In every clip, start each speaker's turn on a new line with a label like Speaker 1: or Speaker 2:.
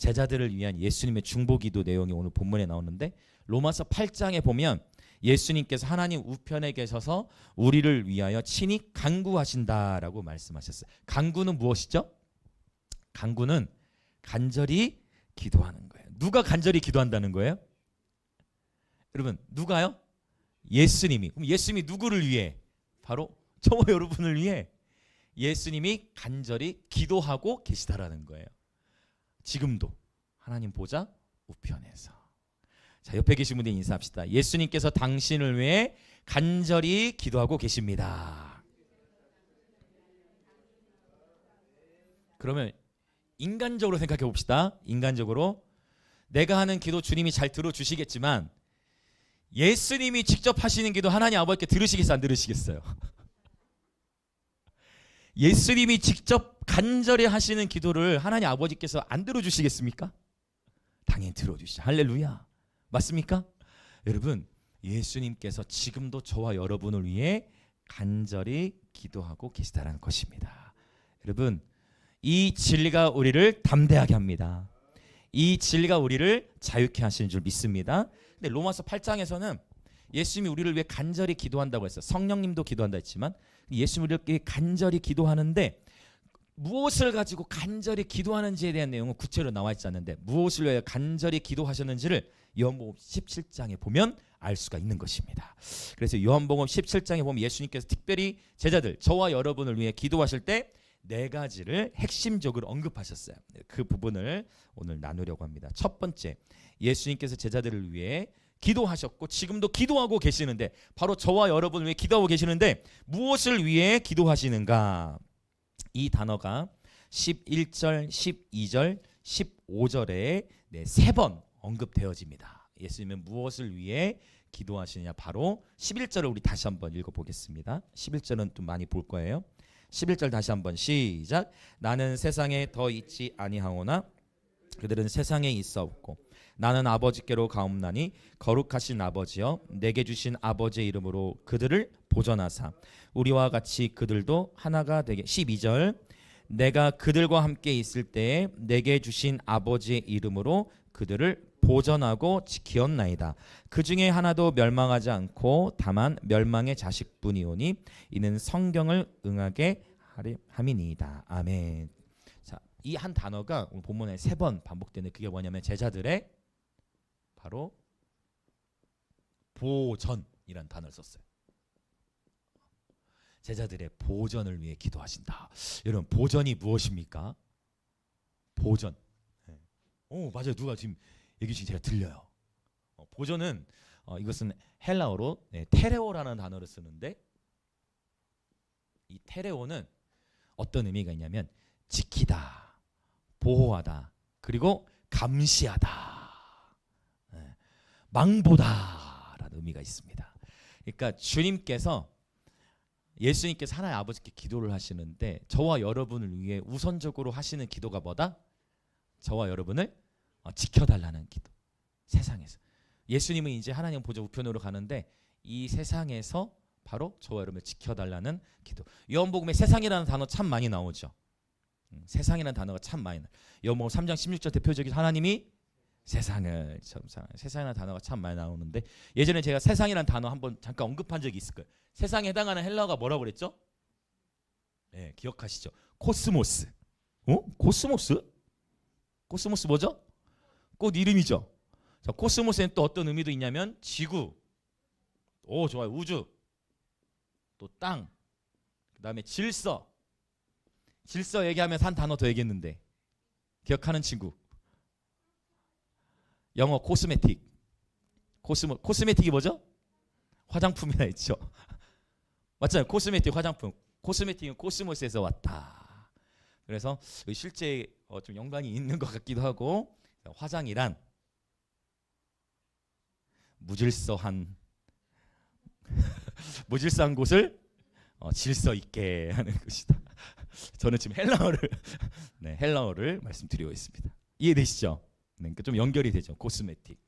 Speaker 1: 제자들을 위한 예수님의 중보기도 내용이 오늘 본문에 나오는데 로마서 8장에 보면 예수님께서 하나님 우편에 계셔서 우리를 위하여 친히 간구하신다라고 말씀하셨어요. 간구는 무엇이죠? 간구는 간절히 기도하는 거예요. 누가 간절히 기도한다는 거예요? 여러분, 누가요? 예수님이. 그럼 예수님이 누구를 위해? 바로 저와 여러분을 위해 예수님이 간절히 기도하고 계시다라는 거예요. 지금도 하나님 보좌 우편에서. 자, 옆에 계신 분들 인사합시다. 예수님께서 당신을 위해 간절히 기도하고 계십니다. 그러면 인간적으로 생각해 봅시다. 인간적으로 내가 하는 기도 주님이 잘 들어주시겠지만 예수님이 직접 하시는 기도 하나님 아버지께 들으시겠어요? 안 들으시겠어요? 예수님이 직접 간절히 하시는 기도를 하나님 아버지께서 안 들어주시겠습니까? 당연히 들어주시죠. 할렐루야. 맞습니까? 여러분, 예수님께서 지금도 저와 여러분을 위해 간절히 기도하고 계시다는 것입니다. 여러분, 이 진리가 우리를 담대하게 합니다. 이 진리가 우리를 자유케 하시는 줄 믿습니다. 근데 로마서 8장에서는 예수님이 우리를 위해 간절히 기도한다고 했어요. 성령님도 기도한다 했지만 예수님이 우리를 위해 간절히 기도하는데 무엇을 가지고 간절히 기도하는지에 대한 내용은 구체로 나와 있지 않는데 무엇을 위해 간절히 기도하셨는지를 요한복음 17장에 보면 알 수가 있는 것입니다. 그래서 요한복음 17장에 보면 예수님께서 특별히 제자들, 저와 여러분을 위해 기도하실 때 네 가지를 핵심적으로 언급하셨어요. 그 부분을 오늘 나누려고 합니다. 첫 번째, 예수님께서 제자들을 위해 기도하셨고 지금도 기도하고 계시는데 바로 저와 여러분을 위해 기도하고 계시는데 무엇을 위해 기도하시는가? 이 단어가 11절, 12절, 15절에 세 번 언급되어집니다. 예수님은 무엇을 위해 기도하시느냐? 바로 11절을 우리 다시 한번 읽어보겠습니다. 11절은 좀 많이 볼 거예요. 11절 다시 한번 시작. 나는 세상에 더 있지 아니하오나 그들은 세상에 있사옵고 나는 아버지께로 가옵나니 거룩하신 아버지여 내게 주신 아버지의 이름으로 그들을 보전하사 우리와 같이 그들도 하나가 되게. 12절 내가 그들과 함께 있을 때에 내게 주신 아버지의 이름으로 그들을 보전하고 지키었나이다. 그 중에 하나도 멸망하지 않고 다만 멸망의 자식뿐이오니 이는 성경을 응하게 함이니이다. 아멘. 자, 이 한 단어가 오늘 본문에 3번 반복되는 그게 뭐냐면 제자들의 바로 보전이라는 단어를 썼어요. 제자들의 보전을 위해 기도하신다. 여러분, 보전이 무엇입니까? 보전. 맞아요. 누가 지금 얘기 중에 제가 들려요. 보전은 이것은 헬라어로 테레오라는 단어를 쓰는데 이 테레오는 어떤 의미가 있냐면 지키다, 보호하다, 그리고 감시하다, 망보다라는 의미가 있습니다. 그러니까 주님께서 예수님께서 하나님 아버지께 기도를 하시는데 저와 여러분을 위해 우선적으로 하시는 기도가 뭐다? 저와 여러분을 지켜달라는 기도. 세상에서 예수님은 이제 하나님 보좌 우편으로 가는데 이 세상에서 바로 저와 여러분을 지켜달라는 기도. 요한복음에 세상이라는 단어 참 많이 나오죠. 세상이라는 단어가 참 많이 나와요. 요한복음 3장 16절 대표적인 하나님이 세상이라는 단어가 참 많이 나오는데 예전에 제가 세상이라는 단어 한번 잠깐 언급한 적이 있을 거예요. 세상에 해당하는 헬라어가 뭐라고 그랬죠? 네, 기억하시죠? 코스모스. 코스모스? 코스모스 뭐죠? 꽃 이름이죠. 자, 코스모스에는 또 어떤 의미도 있냐면 지구, 좋아요, 우주, 또 땅, 그 다음에 질서. 질서 얘기하면서 한 단어 더 얘기했는데 기억하는 친구. 영어 코스메틱. 코스메틱이 뭐죠? 화장품이라 했죠. 맞잖아요. 코스메틱 화장품. 코스메틱은 코스모스에서 왔다. 그래서 실제 좀 연관이 있는 것 같기도 하고 화장이란 무질서한 곳을 질서 있게 하는 것이다. 저는 지금 헬라어를 말씀드리고 있습니다. 이해되시죠? 그러니까 좀 연결이 되죠. 코스메틱,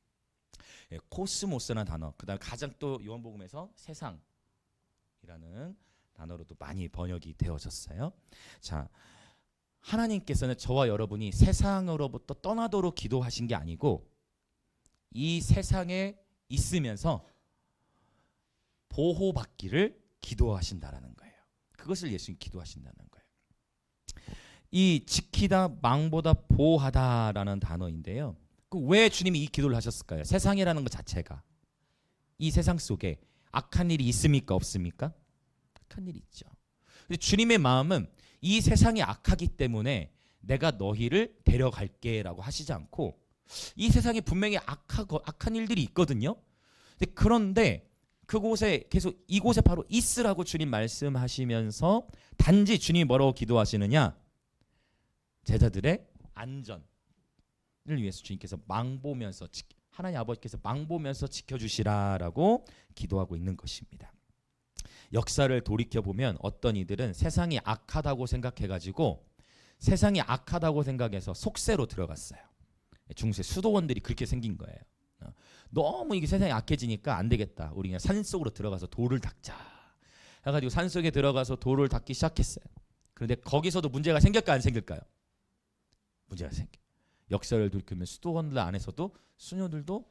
Speaker 1: 코스모스라는 단어. 그다음 가장 또 요한복음에서 세상이라는 단어로도 많이 번역이 되어졌어요. 자, 하나님께서는 저와 여러분이 세상으로부터 떠나도록 기도하신 게 아니고 이 세상에 있으면서 보호받기를 기도하신다라는 거예요. 그것을 예수님 기도하신다는 거예요. 이 지키다, 망보다, 보호하다라는 단어인데요. 왜 주님이 이 기도를 하셨을까요? 세상이라는 것 자체가 이 세상 속에 악한 일이 있습니까? 없습니까? 악한 일이 있죠. 주님의 마음은 이 세상이 악하기 때문에 내가 너희를 데려갈게 라고 하시지 않고 이 세상에 분명히 악한 일들이 있거든요. 그런데 그곳에 계속 이곳에 바로 있으라고 주님 말씀하시면서 단지 주님이 뭐라고 기도하시느냐? 제자들의 안전을 위해서 주님께서 망보면서 하나님 아버지께서 망보면서 지켜주시라라고 기도하고 있는 것입니다. 역사를 돌이켜보면 어떤 이들은 세상이 악하다고 생각해가지고 세상이 악하다고 생각해서 속세로 들어갔어요. 중세 수도원들이 그렇게 생긴 거예요. 너무 이게 세상이 악해지니까 안 되겠다. 우리 그냥 산속으로 들어가서 돌을 닦자 해가지고 산속에 들어가서 돌을 닦기 시작했어요. 그런데 거기서도 문제가 생길까 안 생길까요? 문제가 생겨. 역사를 돌이키면 수도원들 안에서도 수녀들도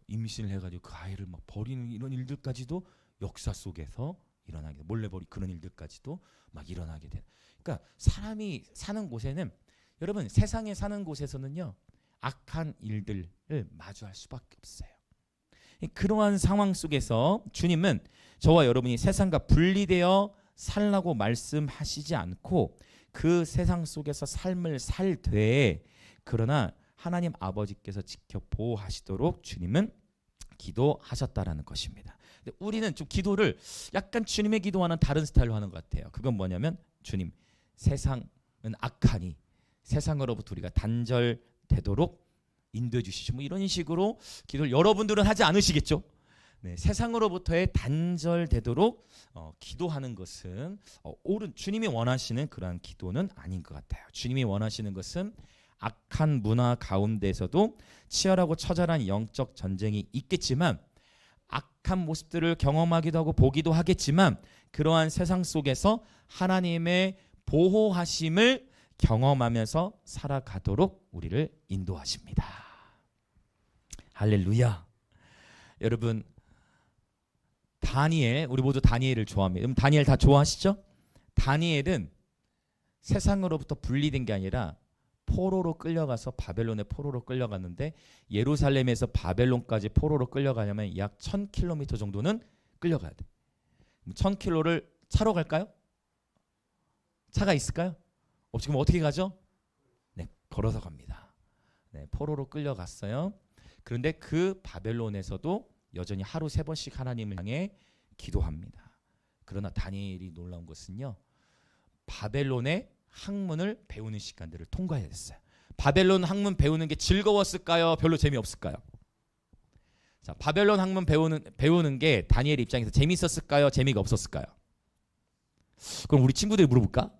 Speaker 1: 임신을 해가지고 그 아이를 막 버리는 이런 일들까지도 역사 속에서 일어나게 돼. 몰래 버리 그런 일들까지도 막 일어나게 돼. 그러니까 사람이 사는 곳에는 여러분 세상에 사는 곳에서는요 악한 일들을 마주할 수밖에 없어요. 그러한 상황 속에서 주님은 저와 여러분이 세상과 분리되어 살라고 말씀하시지 않고 그 세상 속에서 삶을 살되 그러나 하나님 아버지께서 지켜 보호하시도록 주님은 기도하셨다라는 것입니다. 근데 우리는 좀 기도를 약간 주님의 기도와는 다른 스타일로 하는 것 같아요. 그건 뭐냐면 주님 세상은 악하니 세상으로부터 우리가 단절되도록 인도해 주시죠. 뭐 이런 식으로 기도를 여러분들은 하지 않으시겠죠? 네, 세상으로부터의 단절되도록 기도하는 것은 옳은 주님이 원하시는 그러한 기도는 아닌 것 같아요. 주님이 원하시는 것은 악한 문화 가운데서도 치열하고 처절한 영적 전쟁이 있겠지만 악한 모습들을 경험하기도 하고 보기도 하겠지만 그러한 세상 속에서 하나님의 보호하심을 경험하면서 살아가도록 우리를 인도하십니다. 할렐루야. 여러분 다니엘, 우리 모두 다니엘을 좋아합니다. 여러분 다니엘 다 좋아하시죠? 다니엘은 세상으로부터 분리된 게 아니라 포로로 끌려가서 바벨론의 포로로 끌려갔는데 예루살렘에서 바벨론까지 포로로 끌려가려면 약 1000km 정도는 끌려가야 돼. 1000km를 차로 갈까요? 차가 있을까요? 지금 어떻게 가죠? 네, 걸어서 갑니다. 네, 포로로 끌려갔어요. 그런데 그 바벨론에서도 여전히 하루 3번씩 하나님을 향해 기도합니다. 그러나 다니엘이 놀라운 것은요. 바벨론의 학문을 배우는 시간들을 통과해야 됐어요. 바벨론 학문 배우는 게 즐거웠을까요? 별로 재미없을까요? 자, 바벨론 학문 배우는 게 다니엘 입장에서 재밌었을까요? 재미가 없었을까요? 그럼 우리 친구들이 물어볼까?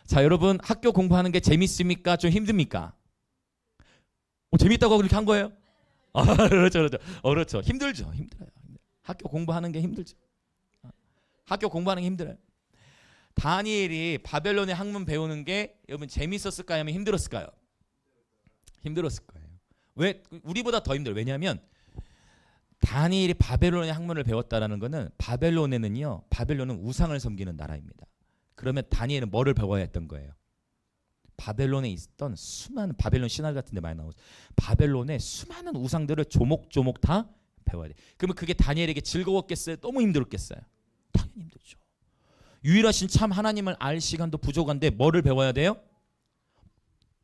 Speaker 1: 자, 여러분 학교 공부하는 게 재밌습니까? 좀 힘듭니까? 재밌다고 그렇게 한 거예요? 그렇죠. 그렇죠. 힘들죠. 힘들어요. 학교 공부하는 게 힘들죠. 학교 공부하는 게 힘들어요. 다니엘이 바벨론의 학문 배우는 게 여러분 재밌었을까요? 아니면 힘들었을까요? 힘들었을 거예요. 왜? 우리보다 더 힘들어요. 왜냐하면 다니엘이 바벨론의 학문을 배웠다라는 것은 바벨론은 우상을 섬기는 나라입니다. 그러면 다니엘은 뭐를 배워야 했던 거예요? 바벨론에 있었던 수많은 바벨론 신화 같은 데 많이 나오죠. 바벨론의 수많은 우상들을 조목조목 다 배워야 돼. 그러면 그게 다니엘에게 즐거웠겠어요? 너무 힘들었겠어요? 당연히 힘들죠. 유일하신 참 하나님을 알 시간도 부족한데 뭐를 배워야 돼요?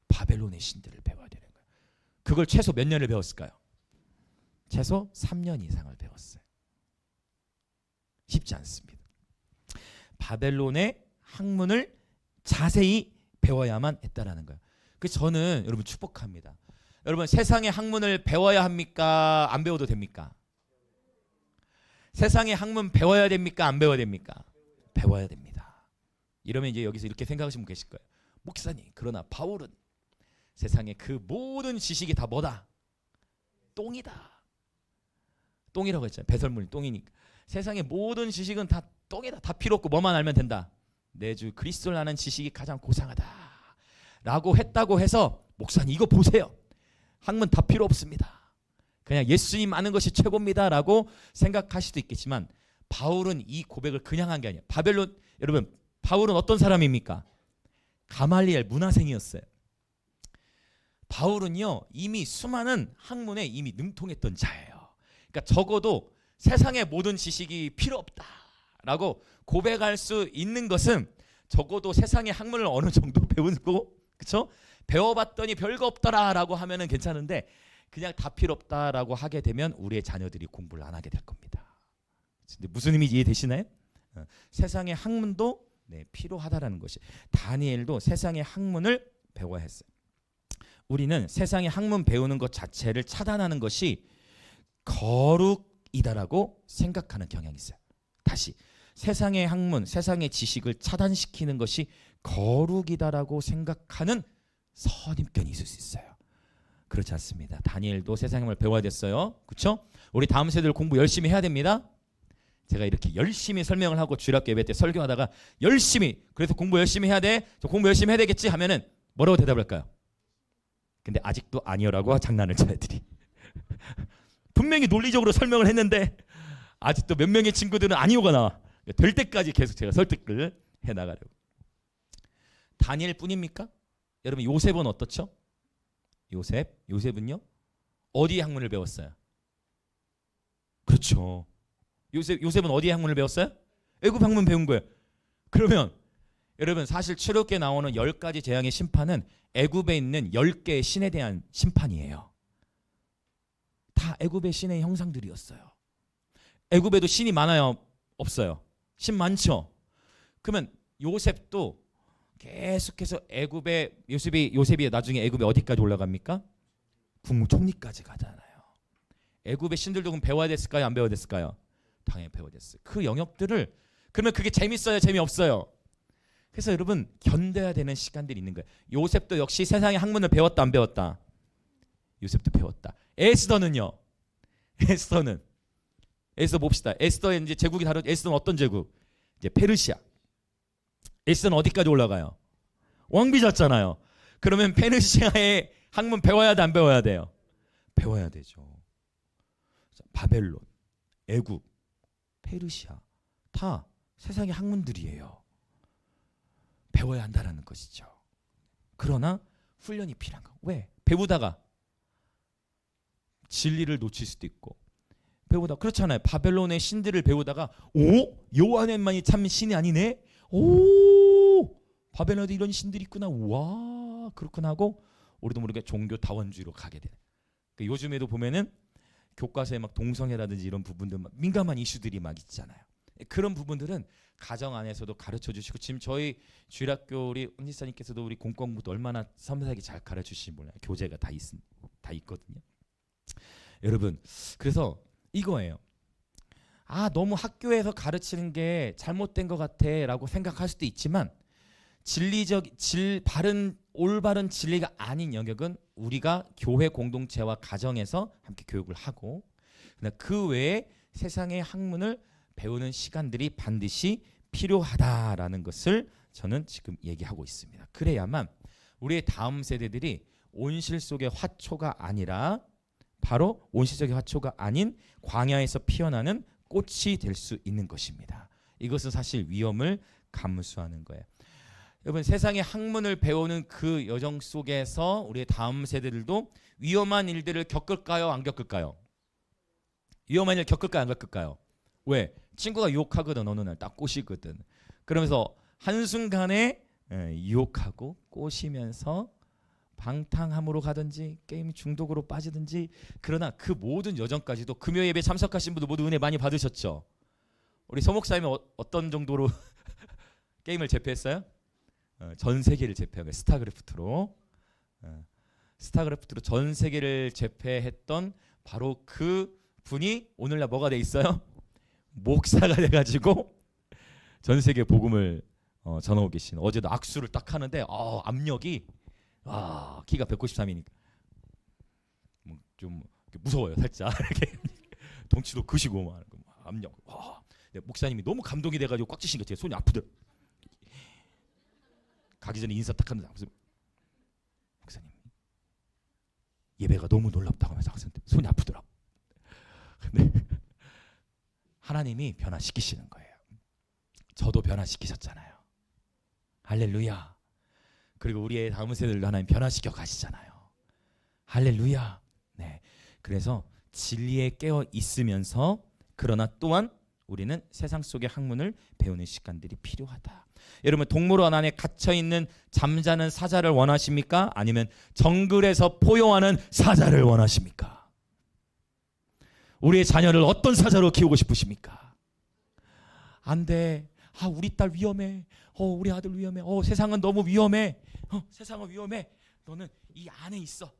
Speaker 1: 바벨론의 신들을 배워야 되는 거예요. 그걸 최소 몇 년을 배웠을까요? 최소 3년 이상을 배웠어요. 쉽지 않습니다. 바벨론의 학문을 자세히 배워야만 했다라는 거예요. 그래서 저는 여러분 축복합니다. 여러분 세상의 학문을 배워야 합니까? 안 배워도 됩니까? 세상의 학문 배워야 됩니까? 안 배워야 됩니까? 배워야 됩니다. 이러면 이제 여기서 이렇게 생각하시는 분 계실 거예요. 목사님, 그러나 바울은 세상의 그 모든 지식이 다 뭐다? 똥이다. 똥이라고 했잖아요. 배설물이 똥이니까. 세상의 모든 지식은 다 똥이다. 다 필요 없고 뭐만 알면 된다. 내 주 그리스도를 아는 지식이 가장 고상하다. 라고 했다고 해서 목사님 이거 보세요. 학문 다 필요 없습니다. 그냥 예수님 아는 것이 최고입니다. 라고 생각할 수도 있겠지만 바울은 이 고백을 그냥 한 게 아니에요. 바벨론 여러분 바울은 어떤 사람입니까? 가말리엘 문화생이었어요. 바울은요 이미 수많은 학문에 이미 능통했던 자예요. 그러니까 적어도 세상의 모든 지식이 필요 없다라고 고백할 수 있는 것은 적어도 세상의 학문을 어느 정도 배운 거, 그렇죠? 배워봤더니 별거 없더라라고 하면은 괜찮은데 그냥 다 필요 없다라고 하게 되면 우리의 자녀들이 공부를 안 하게 될 겁니다. 근데 무슨 의미인지 이해되시나요? 세상의 학문도 필요하다라는 것이. 다니엘도 세상의 학문을 배워야 했어요. 우리는 세상의 학문 배우는 것 자체를 차단하는 것이 거룩이다라고 생각하는 경향이 있어요. 다시 세상의 학문, 세상의 지식을 차단시키는 것이 거룩이다라고 생각하는 선입견이 있을 수 있어요. 그렇지 않습니다. 다니엘도 세상의 학문을 배워야 됐어요. 그렇죠? 우리 다음 세대들 공부 열심히 해야 됩니다. 제가 이렇게 열심히 설명을 하고 주일학교 예배 때 설교하다가 열심히 그래서 공부 열심히 해야 돼. 저 공부 열심히 해야 되겠지 하면은 뭐라고 대답할까요? 근데 아직도 아니요라고 장난을 쳐 애들이. 분명히 논리적으로 설명을 했는데 아직도 몇 명의 친구들은 아니요가 나와. 될 때까지 계속 제가 설득을 해나가려고. 다니엘 뿐입니까? 여러분 요셉은 어떻죠? 요셉은요? 어디의 학문을 배웠어요? 그렇죠. 요셉은 어디의 학문을 배웠어요? 애굽 학문 배운 거예요. 그러면 여러분 사실 출애굽기에 나오는 10가지 재앙의 심판은 애굽에 있는 10개의 신에 대한 심판이에요. 다 애굽의 신의 형상들이었어요. 애굽에도 신이 많아요? 없어요? 신 많죠? 그러면 요셉도 계속해서 애굽에 요셉이 나중에 애굽에 어디까지 올라갑니까? 국무총리까지 가잖아요. 애굽의 신들도 그럼 배워야 됐을까요? 안 배워야 됐을까요? 당연히 배워야 됐어요. 그 영역들을 그러면 그게 재밌어요? 재미없어요? 그래서 여러분 견뎌야 되는 시간들이 있는 거예요. 요셉도 역시 세상의 학문을 배웠다 안 배웠다? 요셉도 배웠다. 에스더는요? 에스더 봅시다. 에스더의 이제 제국이 다르죠. 에스더는 어떤 제국? 이제 페르시아. 에스더는 어디까지 올라가요? 왕비졌잖아요. 그러면 페르시아의 학문 배워야 돼 안 배워야 돼요? 배워야 되죠. 바벨론, 애굽, 페르시아 다 세상의 학문들이에요. 배워야 한다는 것이죠. 그러나 훈련이 필요한 거. 왜? 배우다가 진리를 놓칠 수도 있고 배우다 그렇잖아요. 바벨론의 신들을 배우다가 오? 여호와만이 참 신이 아니네? 오! 바벨론에도 이런 신들이 있구나. 와 그렇구나 하고 우리도 모르게 종교 다원주의로 가게 돼. 그러니까 요즘에도 보면은 교과서에 막 동성애라든지 이런 부분들 막 민감한 이슈들이 막 있잖아요. 그런 부분들은 가정 안에서도 가르쳐 주시고 지금 저희 주일학교 우리 은지사님께서도 우리 공공부도 얼마나 섬세하게 잘 가르쳐 주시는지 몰라요. 교재가 다 있거든요. 여러분 그래서 이거예요. 너무 학교에서 가르치는 게 잘못된 것 같아라고 생각할 수도 있지만 올바른 진리가 아닌 영역은 우리가 교회 공동체와 가정에서 함께 교육을 하고 그 외에 세상의 학문을 배우는 시간들이 반드시 필요하다라는 것을 저는 지금 얘기하고 있습니다. 그래야만 우리의 다음 세대들이 온실 속의 화초가 아니라 바로 온실 속의 화초가 아닌 광야에서 피어나는 꽃이 될 수 있는 것입니다. 이것은 사실 위험을 감수하는 거예요. 여러분 세상의 학문을 배우는 그 여정 속에서 우리의 다음 세대들도 위험한 일들을 겪을까요? 안 겪을까요? 위험한 일 겪을까요? 안 겪을까요? 왜? 친구가 유혹하거든. 어느 날 딱 꼬시거든. 그러면서 한순간에 유혹하고 꼬시면서 방탕함으로 가든지 게임 중독으로 빠지든지 그러나 그 모든 여정까지도 금요 예배 참석하신 분들 모두 은혜 많이 받으셨죠? 우리 서목사님은 어떤 정도로 게임을 제패했어요? 전 세계를 제패한 거예요. 스타크래프트로 전 세계를 제패했던 바로 그 분이 오늘날 뭐가 돼 있어요? 목사가 돼가지고 전 세계 복음을 전하고 계신. 어제도 악수를 딱 하는데 압력이 키가 193이니까 좀 무서워요. 살짝 이렇게 덩치도 크시고 막 압력. 목사님이 너무 감동이 돼가지고 꽉 쥐신 것 같아요. 손이 아프더라고요. 가기 전에 인사 딱 하는데 무슨 예배가 너무 놀랍다고 하면서 학생들 손이 아프더라고. 근데 하나님이 변화시키시는 거예요. 저도 변화시키셨잖아요. 할렐루야. 그리고 우리의 다음 세대들도 하나님 변화시켜 가시잖아요. 할렐루야. 네. 그래서 진리에 깨어 있으면서 그러나 또한 우리는 세상 속의 학문을 배우는 시간들이 필요하다. 여러분, 동물원 안에 갇혀 있는 잠자는 사자를 원하십니까? 아니면 정글에서 포효하는 사자를 원하십니까? 우리의 자녀를 어떤 사자로 키우고 싶으십니까? 안 돼. 우리 딸 위험해. 우리 아들 위험해. 세상은 너무 위험해. 세상은 위험해. 너는 이 안에 있어.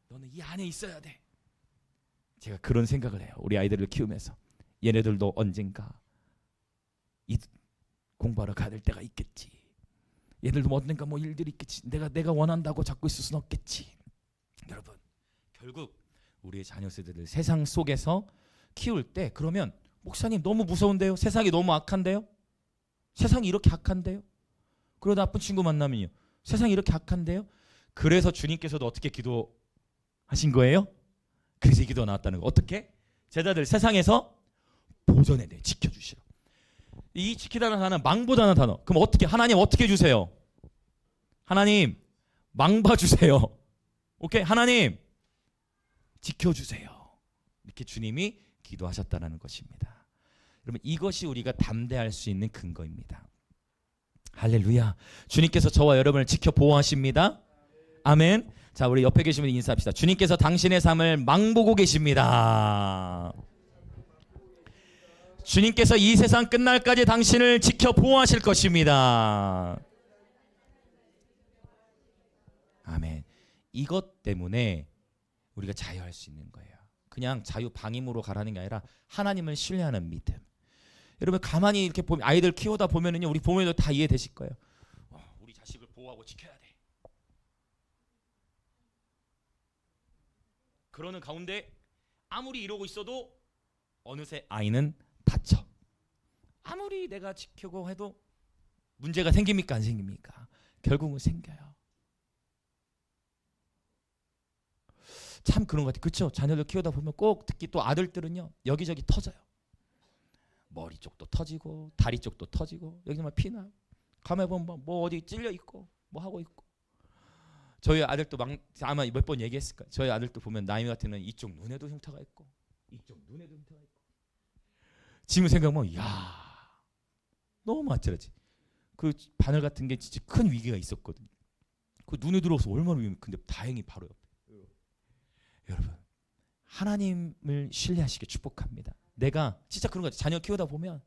Speaker 1: 너는 이 안에 있어야 돼. 제가 그런 생각을 해요. 우리 아이들을 키우면서. 얘네들도 언젠가 공부하러 가야 될 때가 있겠지. 얘들도 언젠가 뭐 일들이 있겠지. 내가 원한다고 잡고 있을 수는 없겠지. 여러분, 결국 우리의 자녀 세대들 세상 속에서 키울 때, 그러면 목사님 너무 무서운데요? 세상이 너무 악한데요? 세상이 이렇게 악한데요? 그러다 나쁜 친구 만나면요, 세상이 이렇게 악한데요? 그래서 주님께서도 어떻게 기도하신 거예요? 그래서 이 기도가 나왔다는 거. 어떻게? 제자들 세상에서 보존해내, 지켜주시라. 이 지키다는 단어는 망보다는 단어. 그럼 어떻게, 하나님 어떻게 주세요? 하나님 망봐주세요. 오케이? 하나님 지켜주세요. 이렇게 주님이 기도하셨다는 것입니다. 여러분, 이것이 우리가 담대할 수 있는 근거입니다. 할렐루야. 주님께서 저와 여러분을 지켜 보호하십니다. 아멘. 자, 우리 옆에 계신 분 인사합시다. 주님께서 당신의 삶을 망보고 계십니다. 주님께서 이 세상 끝날까지 당신을 지켜 보호하실 것입니다. 아멘. 이것 때문에 우리가 자유할 수 있는 거예요. 그냥 자유 방임으로 가라는 게 아니라 하나님을 신뢰하는 믿음. 여러분, 가만히 이렇게 보면, 아이들 키우다 보면은요, 우리 부모님도 다 이해되실 거예요. 우리 자식을 보호하고 지켜야 돼. 그러는 가운데 아무리 이러고 있어도 어느새 아이는 다쳐. 아무리 내가 지키고 해도 문제가 생깁니까? 안 생깁니까? 결국은 생겨요. 참 그런 것 같아요. 그렇죠? 자녀들 키우다 보면 꼭, 특히 또 아들들은요, 여기저기 터져요. 머리 쪽도 터지고 다리 쪽도 터지고, 여기서 막 피나. 가만히 보면 뭐 어디 찔려 있고 뭐 하고 있고. 저희 아들도 아마 몇 번 얘기했을 거예요. 저희 아들도 보면 나이 같은 는 이쪽 눈에도 흉터가 있고 이쪽 눈에도 흉터가 있고. 지금 생각하면 너무 아찔하지. 그 바늘 같은 게 진짜 큰 위기가 있었거든요. 그 눈에 들어서 얼마나 위험해. 근데 다행히 바로 옆에. 여러분, 하나님을 신뢰하시길 축복합니다. 내가 진짜 그런 거 같아요. 자녀 키우다 보면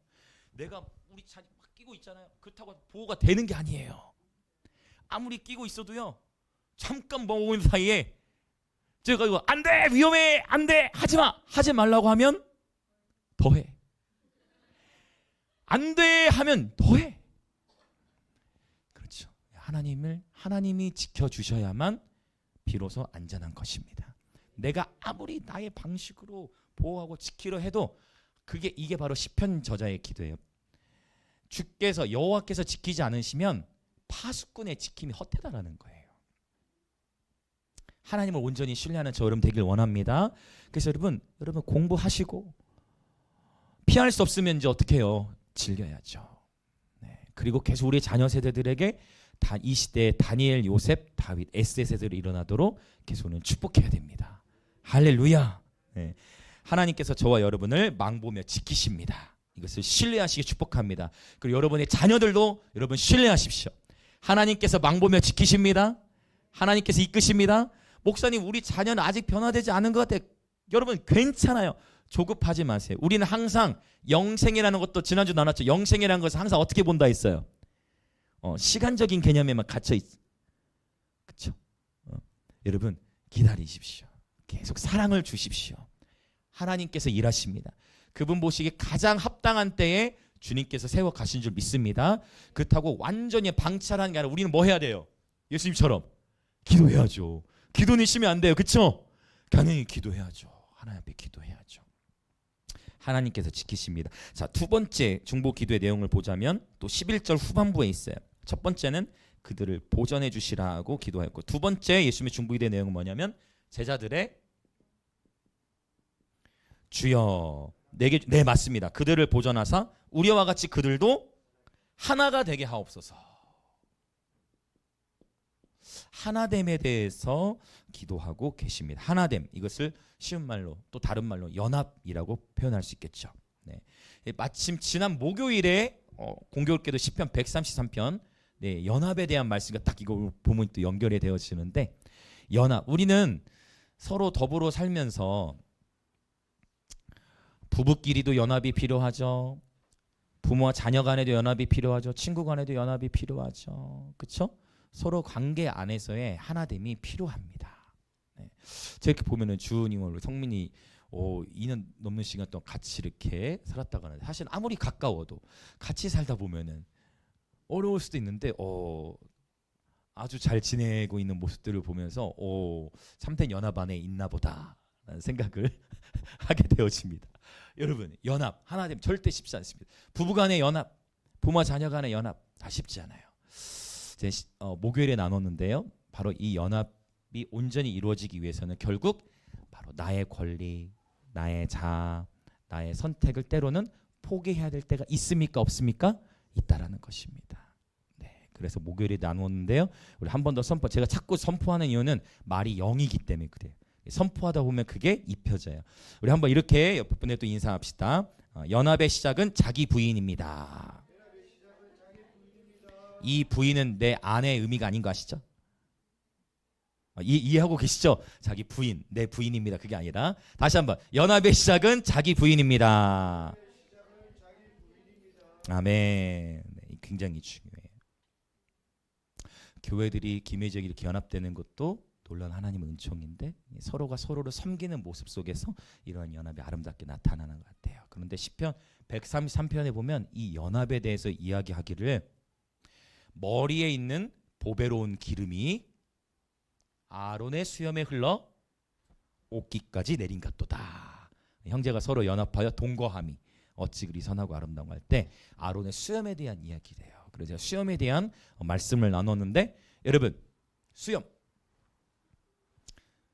Speaker 1: 내가 우리 자녀 막 끼고 있잖아요. 그렇다고 보호가 되는 게 아니에요. 아무리 끼고 있어도요, 잠깐 보고 있는 사이에 제가 이거 안 돼, 위험해, 안 돼, 하지 마, 하지 말라고 하면 더해. 안 돼 하면 더해. 그렇죠. 하나님이 지켜주셔야만 비로소 안전한 것입니다. 내가 아무리 나의 방식으로 보호하고 지키려 해도 이게 바로 시편 저자의 기도예요. 주께서, 여호와께서 지키지 않으시면 파수꾼의 지킴이 헛되다라는 거예요. 하나님을 온전히 신뢰하는 저 여러분 되길 원합니다. 그래서 여러분 공부하시고, 피할 수 없으면 이제 어떻게 해요? 즐겨야죠. 네. 그리고 계속 우리 자녀 세대들에게 이 시대에 다니엘, 요셉, 다윗, 에스더 세대들이 일어나도록 계속 축복해야 됩니다. 할렐루야. 네. 하나님께서 저와 여러분을 망보며 지키십니다. 이것을 신뢰하시기 축복합니다. 그리고 여러분의 자녀들도 여러분 신뢰하십시오. 하나님께서 망보며 지키십니다. 하나님께서 이끄십니다. 목사님, 우리 자녀는 아직 변화되지 않은 것 같아요. 여러분 괜찮아요. 조급하지 마세요. 우리는 항상 영생이라는 것도 지난주 나눴죠. 영생이라는 것을 항상 어떻게 본다 했어요? 시간적인 개념에만 갇혀 있어. 그렇죠? 여러분 기다리십시오. 계속 사랑을 주십시오. 하나님께서 일하십니다. 그분 보시기에 가장 합당한 때에 주님께서 세워 가신 줄 믿습니다. 그렇다고 완전히 방치하는 게 아니라 우리는 뭐 해야 돼요? 예수님처럼 기도해야죠. 기도는 쉬면 안 돼요. 그렇죠? 당연히 기도해야죠. 하나님 앞에 기도해야죠. 하나님께서 지키십니다. 자, 두 번째 중보 기도의 내용을 보자면 또 11절 후반부에 있어요. 첫 번째는 그들을 보전해 주시라고 기도했고, 두 번째 예수님의 중보 기도의 내용은 뭐냐면 제자들의 주여 내게 네 맞습니다. 그들을 보전하사 우리와 같이 그들도 하나가 되게 하옵소서. 하나됨에 대해서 기도하고 계십니다. 하나됨, 이것을 쉬운 말로 또 다른 말로 연합이라고 표현할 수 있겠죠. 네. 마침 지난 목요일에 공교롭게도 시편 133편 네, 연합에 대한 말씀이 딱 이거 보면 또 연결이 되어지는데, 연합, 우리는 서로 더불어 살면서 부부끼리도 연합이 필요하죠. 부모와 자녀 간에도 연합이 필요하죠. 친구 간에도 연합이 필요하죠. 그렇죠? 서로 관계 안에서의 하나됨이 필요합니다. 네. 제가 이렇게 보면은 주님을 성민이 2년 넘는 시간 동안 같이 이렇게 살았다고 하는데, 사실 아무리 가까워도 같이 살다 보면은 어려울 수도 있는데 아주 잘 지내고 있는 모습들을 보면서 참된 연합 안에 있나 보다라는 생각을 하게 되어집니다. 여러분, 연합, 하나됨 절대 쉽지 않습니다. 부부간의 연합, 부모와 자녀 간의 연합 다 쉽지 않아요. 목요일에 나눴는데요. 바로 이 연합이 온전히 이루어지기 위해서는 결국 바로 나의 권리, 나의 자아, 나의 선택을 때로는 포기해야 될 때가 있습니까? 없습니까? 있다라는 것입니다. 네, 그래서 목요일에 나눴는데요. 우리 한 번 더 제가 자꾸 선포하는 이유는 말이 0이기 때문에 그래요. 선포하다 보면 그게 입혀져요. 우리 한번 이렇게 옆에 분에 또 인사합시다. 연합의 시작은 자기 부인입니다. 이 부인은 내 아내의 의미가 아닌 거 아시죠? 이해하고 계시죠? 자기 부인, 내 부인입니다. 그게 아니라 다시 한번, 연합의 시작은 자기 부인입니다. 아멘. 네, 굉장히 중요해요. 교회들이 김혜적이 이렇게 연합되는 것도 놀라운 하나님의 은총인데, 서로가 서로를 섬기는 모습 속에서 이러한 연합이 아름답게 나타나는 것 같아요. 그런데 시편 133편에 보면 이 연합에 대해서 이야기하기를, 머리에 있는 보배로운 기름이 아론의 수염에 흘러 옷깃까지 내린 같도다. 형제가 서로 연합하여 동거함이 어찌 그리 선하고 아름다운 할 때 아론의 수염에 대한 이야기래요. 그래서 제가 수염에 대한 말씀을 나눴는데, 여러분,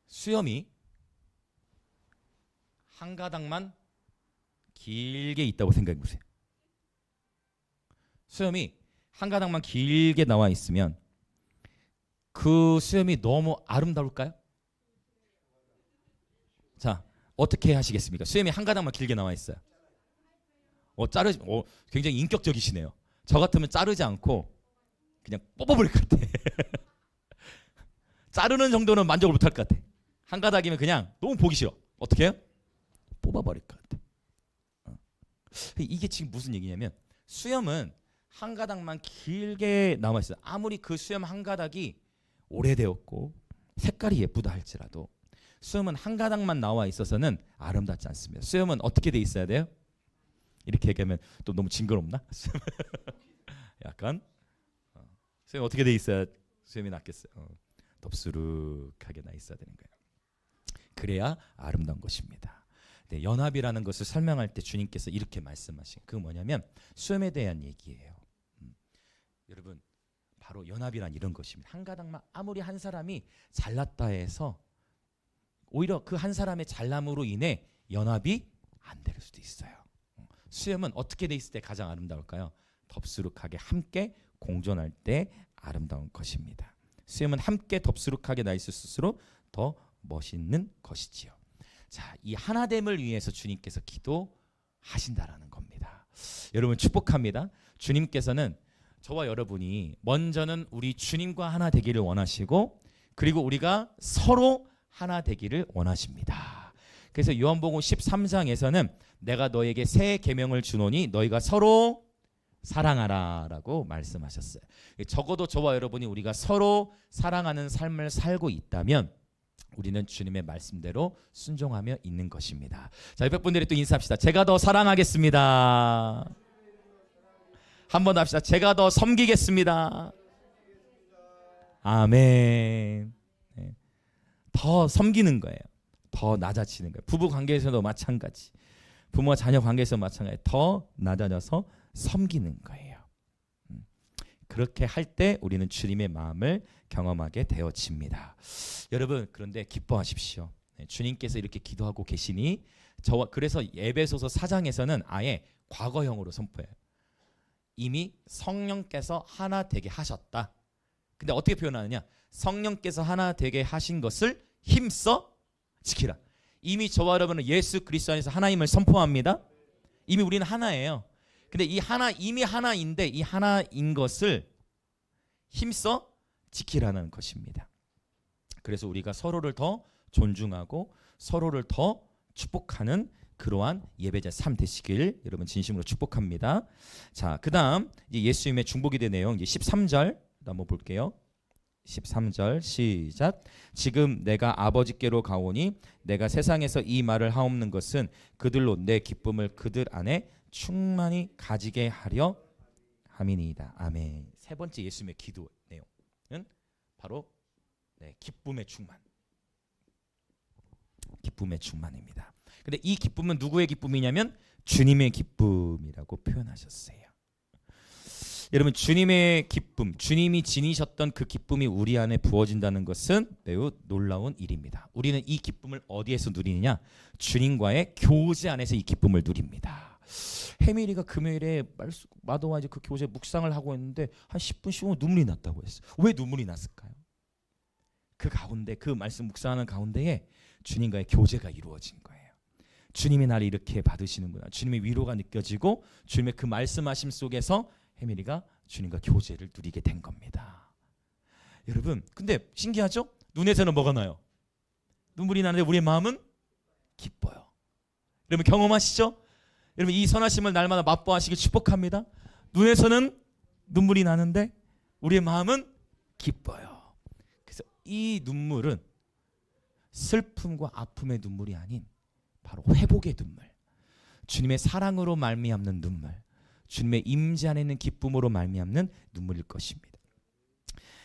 Speaker 1: 수염이 한 가닥만 길게 있다고 생각해 보세요. 수염이 한 가닥만 길게 나와 있으면 그 수염이 너무 아름다울까요? 자, 어떻게 하시겠습니까? 수염이 한 가닥만 길게 나와 있어요. 굉장히 인격적이시네요. 저 같으면 자르지 않고 그냥 뽑아버릴 것 같아. 자르는 정도는 만족을 못할 것 같아. 한 가닥이면 그냥 너무 보기 싫어. 어떻게 해요? 뽑아버릴 것 같아. 이게 지금 무슨 얘기냐면, 수염은 한 가닥만 길게 남아 있어요. 아무리 그 수염 한 가닥이 오래되었고 색깔이 예쁘다 할지라도 수염은 한 가닥만 나와 있어서는 아름답지 않습니다. 수염은 어떻게 돼 있어야 돼요? 이렇게 얘기하면 또 너무 징그럽나? 약간 수염이 어떻게 돼 있어야 수염이 낫겠어요? 덥수룩하게 나 있어야 되는 거예요. 그래야 아름다운 것입니다. 네, 연합이라는 것을 설명할 때 주님께서 이렇게 말씀하신 그 뭐냐면 수염에 대한 얘기예요. 여러분, 바로 연합이란 이런 것입니다. 한 가닥만, 아무리 한 사람이 잘났다 해서 오히려 그 한 사람의 잘남으로 인해 연합이 안 될 수도 있어요. 수염은 어떻게 돼 있을 때 가장 아름다울까요? 덥수룩하게 함께 공존할 때 아름다운 것입니다. 수염은 함께 덥수룩하게 나 있을수록 더 멋있는 것이지요. 자, 이 하나됨을 위해서 주님께서 기도하신다라는 겁니다. 여러분, 축복합니다. 주님께서는 저와 여러분이 먼저는 우리 주님과 하나 되기를 원하시고, 그리고 우리가 서로 하나 되기를 원하십니다. 그래서 요한복음 13장에서는 내가 너에게 새 계명을 주노니 너희가 서로 사랑하라라고 말씀하셨어요. 적어도 저와 여러분이 우리가 서로 사랑하는 삶을 살고 있다면 우리는 주님의 말씀대로 순종하며 있는 것입니다. 자, 옆에 분들이 또 인사합시다. 제가 더 사랑하겠습니다. 한 번 더 합시다. 제가 더 섬기겠습니다. 아멘. 네. 더 섬기는 거예요. 더 낮아지는 거예요. 부부 관계에서도 마찬가지. 부모와 자녀 관계에서 마찬가지. 더 낮아져서 섬기는 거예요. 그렇게 할 때 우리는 주님의 마음을 경험하게 되어집니다. 여러분, 그런데 기뻐하십시오. 주님께서 이렇게 기도하고 계시니 그래서 에베소서 4장에서는 아예 과거형으로 선포해요. 이미 성령께서 하나 되게 하셨다. 근데 어떻게 표현하느냐? 성령께서 하나 되게 하신 것을 힘써 지키라. 이미 저와 여러분은 예수 그리스도 안에서 하나님을 선포합니다. 이미 우리는 하나예요. 근데 이 하나, 이미 하나인데 이 하나인 것을 힘써 지키라는 것입니다. 그래서 우리가 서로를 더 존중하고 서로를 더 축복하는 그러한 예배자 삶 되시길 여러분 진심으로 축복합니다. 자, 그다음 예수님의 중보기도 내용 이제 13절 한번 볼게요. 13절 시작. 지금 내가 아버지께로 가오니 내가 세상에서 이 말을 하옵는 것은 그들로 내 기쁨을 그들 안에 충만히 가지게 하려 함이니이다. 아멘. 세 번째 예수님의 기도 내용은 바로 기쁨의 충만. 기쁨의 충만입니다. 근데 이 기쁨은 누구의 기쁨이냐면 주님의 기쁨이라고 표현하셨어요. 여러분, 주님의 기쁨, 주님이 지니셨던 그 기쁨이 우리 안에 부어진다는 것은 매우 놀라운 일입니다. 우리는 이 기쁨을 어디에서 누리느냐? 주님과의 교제 안에서 이 기쁨을 누립니다. 해밀이가 금요일에 마도와 이제 그 교제 묵상을 하고 있는데 한 10분 15분 눈물이 났다고 했어요. 왜 눈물이 났을까요? 그 가운데, 그 말씀 묵상하는 가운데에 주님과의 교제가 이루어진 거예요. 주님의 나를 이렇게 받으시는구나. 주님의 위로가 느껴지고 주님의 그 말씀하심 속에서 해밀이가 주님과 교제를 누리게 된 겁니다. 여러분, 근데 신기하죠? 눈에서는 뭐가 나요? 눈물이 나는데 우리의 마음은 기뻐요. 여러분 경험하시죠? 여러분 이 선하심을 날마다 맛보아하시길 축복합니다. 눈에서는 눈물이 나는데 우리의 마음은 기뻐요. 그래서 이 눈물은 슬픔과 아픔의 눈물이 아닌 바로 회복의 눈물, 주님의 사랑으로 말미암는 눈물, 주님의 임재 안에 있는 기쁨으로 말미암는 눈물일 것입니다.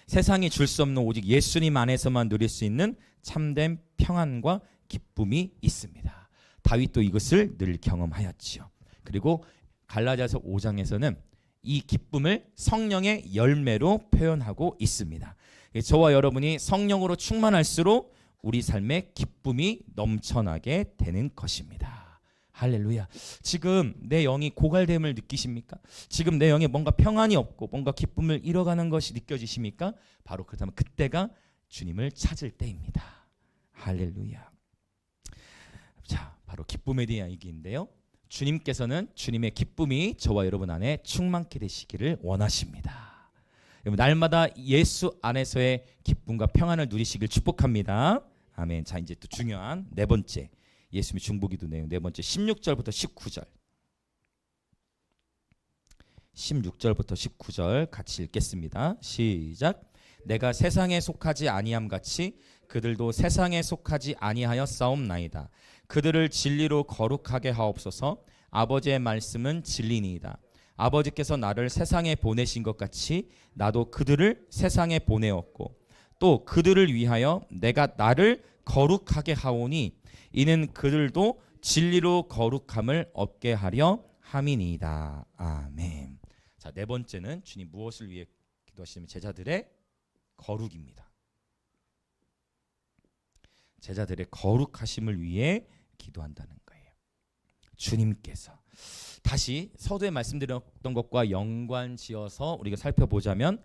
Speaker 1: 세상이 줄 수 없는 오직 예수님 안에서만 누릴 수 있는 참된 평안과 기쁨이 있습니다. 다윗도 이것을 늘 경험하였지요. 그리고 갈라디아서 5장에서는 이 기쁨을 성령의 열매로 표현하고 있습니다. 저와 여러분이 성령으로 충만할수록 우리 삶에 기쁨이 넘쳐나게 되는 것입니다. 할렐루야. 지금 내 영이 고갈됨을 느끼십니까? 지금 내 영에 뭔가 평안이 없고 뭔가 기쁨을 잃어가는 것이 느껴지십니까? 바로 그렇다면 그때가 주님을 찾을 때입니다. 할렐루야. 자, 바로 기쁨에 대한 얘기인데요. 주님께서는 주님의 기쁨이 저와 여러분 안에 충만케 되시기를 원하십니다. 여러분 날마다 예수 안에서의 기쁨과 평안을 누리시길 축복합니다. 아멘. 자, 이제 또 중요한 네 번째 예수님의 중보기도 내용 네 번째 16절부터 19절 16절부터 19절 같이 읽겠습니다. 시작. 내가 세상에 속하지 아니함 같이 그들도 세상에 속하지 아니하여 싸움나이다. 그들을 진리로 거룩하게 하옵소서. 아버지의 말씀은 진리니이다. 아버지께서 나를 세상에 보내신 것 같이 나도 그들을 세상에 보내었고 또 그들을 위하여 내가 나를 거룩하게 하오니 이는 그들도 진리로 거룩함을 얻게 하려 함이니이다. 아멘. 자, 네 번째는 주님 무엇을 위해 기도하시냐면 제자들의 거룩입니다. 제자들의 거룩하심을 위해 기도한다는 거예요. 주님께서 다시 서두에 말씀드렸던 것과 연관지어서 우리가 살펴보자면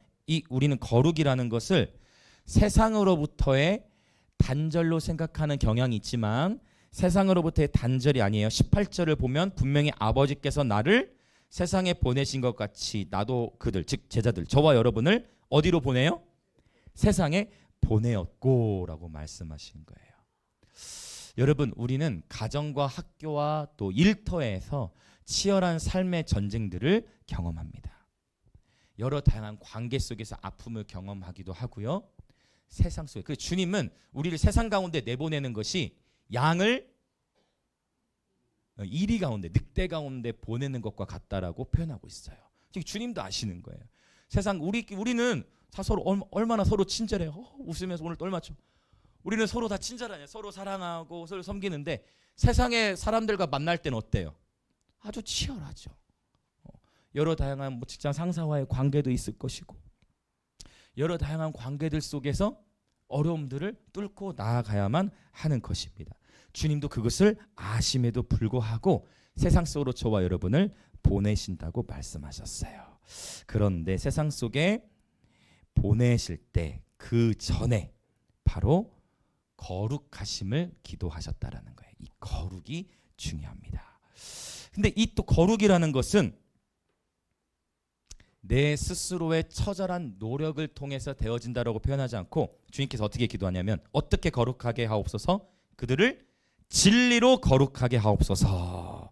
Speaker 1: 우리는 거룩이라는 것을 세상으로부터의 단절로 생각하는 경향이 있지만 세상으로부터의 단절이 아니에요. 18절을 보면 분명히 아버지께서 나를 세상에 보내신 것 같이 나도 그들 즉 제자들 저와 여러분을 어디로 보내요? 세상에 보내었고 라고 말씀하신 거예요. 여러분 우리는 가정과 학교와 또 일터에서 치열한 삶의 전쟁들을 경험합니다. 여러 다양한 관계 속에서 아픔을 경험하기도 하고요. 세상 속에 그 주님은 우리를 세상 가운데 내보내는 것이 양을 이리 가운데 늑대 가운데 보내는 것과 같다라고 표현하고 있어요. 주님도 아시는 거예요. 세상 우리는 서로 얼마나 서로 친절해요. 웃으면서 오늘 떨맞죠. 우리는 서로 다 친절하냐, 서로 사랑하고 서로 섬기는데 세상의 사람들과 만날 때는 어때요? 아주 치열하죠. 여러 다양한 직장 상사와의 관계도 있을 것이고 여러 다양한 관계들 속에서 어려움들을 뚫고 나아가야만 하는 것입니다. 주님도 그것을 아심에도 불구하고 세상 속으로 저와 여러분을 보내신다고 말씀하셨어요. 그런데 세상 속에 보내실 때 그 전에 바로 거룩하심을 기도하셨다라는 거예요. 이 거룩이 중요합니다. 근데 이 또 거룩이라는 것은 내 스스로의 처절한 노력을 통해서 되어진다라고 표현하지 않고 주님께서 어떻게 기도하냐면 어떻게 거룩하게 하옵소서 그들을 진리로 거룩하게 하옵소서라고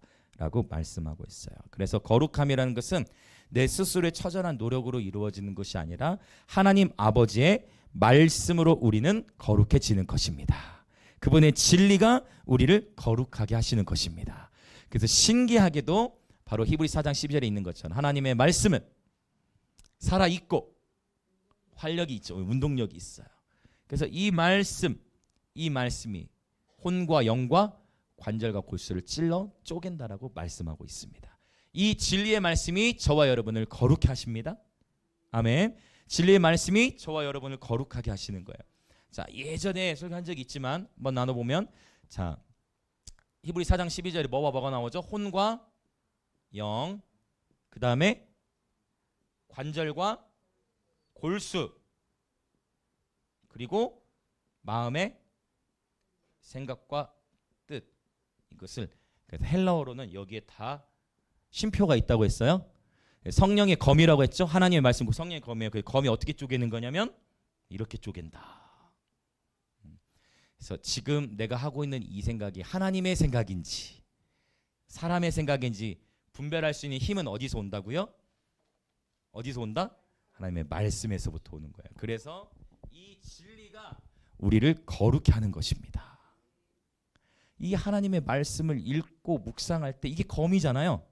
Speaker 1: 말씀하고 있어요. 그래서 거룩함이라는 것은 내 스스로의 처절한 노력으로 이루어지는 것이 아니라 하나님 아버지의 말씀으로 우리는 거룩해지는 것입니다. 그분의 진리가 우리를 거룩하게 하시는 것입니다. 그래서 신기하게도 바로 히브리 4장 12절에 있는 것처럼 하나님의 말씀은 살아있고 활력이 있죠. 운동력이 있어요. 그래서 이 말씀이 혼과 영과 관절과 골수를 찔러 쪼갠다라고 말씀하고 있습니다. 이 진리의 말씀이 저와 여러분을 거룩해 하십니다. 아멘. 진리의 말씀이 저와 여러분을 거룩하게 하시는 거예요. 자, 예전에 설교한 적이 있지만 한번 나눠보면 자, 히브리 4장 12절에 뭐가 나오죠? 혼과 영, 그 다음에 관절과 골수, 그리고 마음의 생각과 뜻. 이것을 그래서 헬라어로는 여기에 다 쉼표가 있다고 했어요. 성령의 검이라고 했죠. 하나님의 말씀, 그 성령의 검이에요. 그 검이 어떻게 쪼개는 거냐면 이렇게 쪼갠다. 그래서 지금 내가 하고 있는 이 생각이 하나님의 생각인지 사람의 생각인지 분별할 수 있는 힘은 어디서 온다고요? 어디서 온다? 하나님의 말씀에서부터 오는 거예요. 그래서 이 진리가 우리를 거룩히 하는 것입니다. 이 하나님의 말씀을 읽고 묵상할 때 이게 검이잖아요.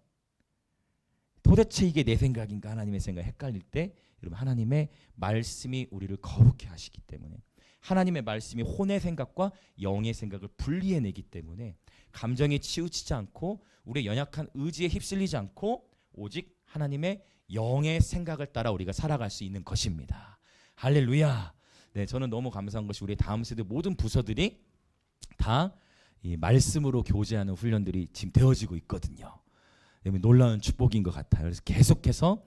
Speaker 1: 도대체 이게 내 생각인가 하나님의 생각 헷갈릴 때 여러분 하나님의 말씀이 우리를 거룩히 하시기 때문에 하나님의 말씀이 혼의 생각과 영의 생각을 분리해내기 때문에 감정에 치우치지 않고 우리의 연약한 의지에 휩쓸리지 않고 오직 하나님의 영의 생각을 따라 우리가 살아갈 수 있는 것입니다. 할렐루야. 네, 저는 너무 감사한 것이 우리 다음 세대 모든 부서들이 다 이 말씀으로 교제하는 훈련들이 지금 되어지고 있거든요. 놀라운 축복인 것 같아요. 그래서 계속해서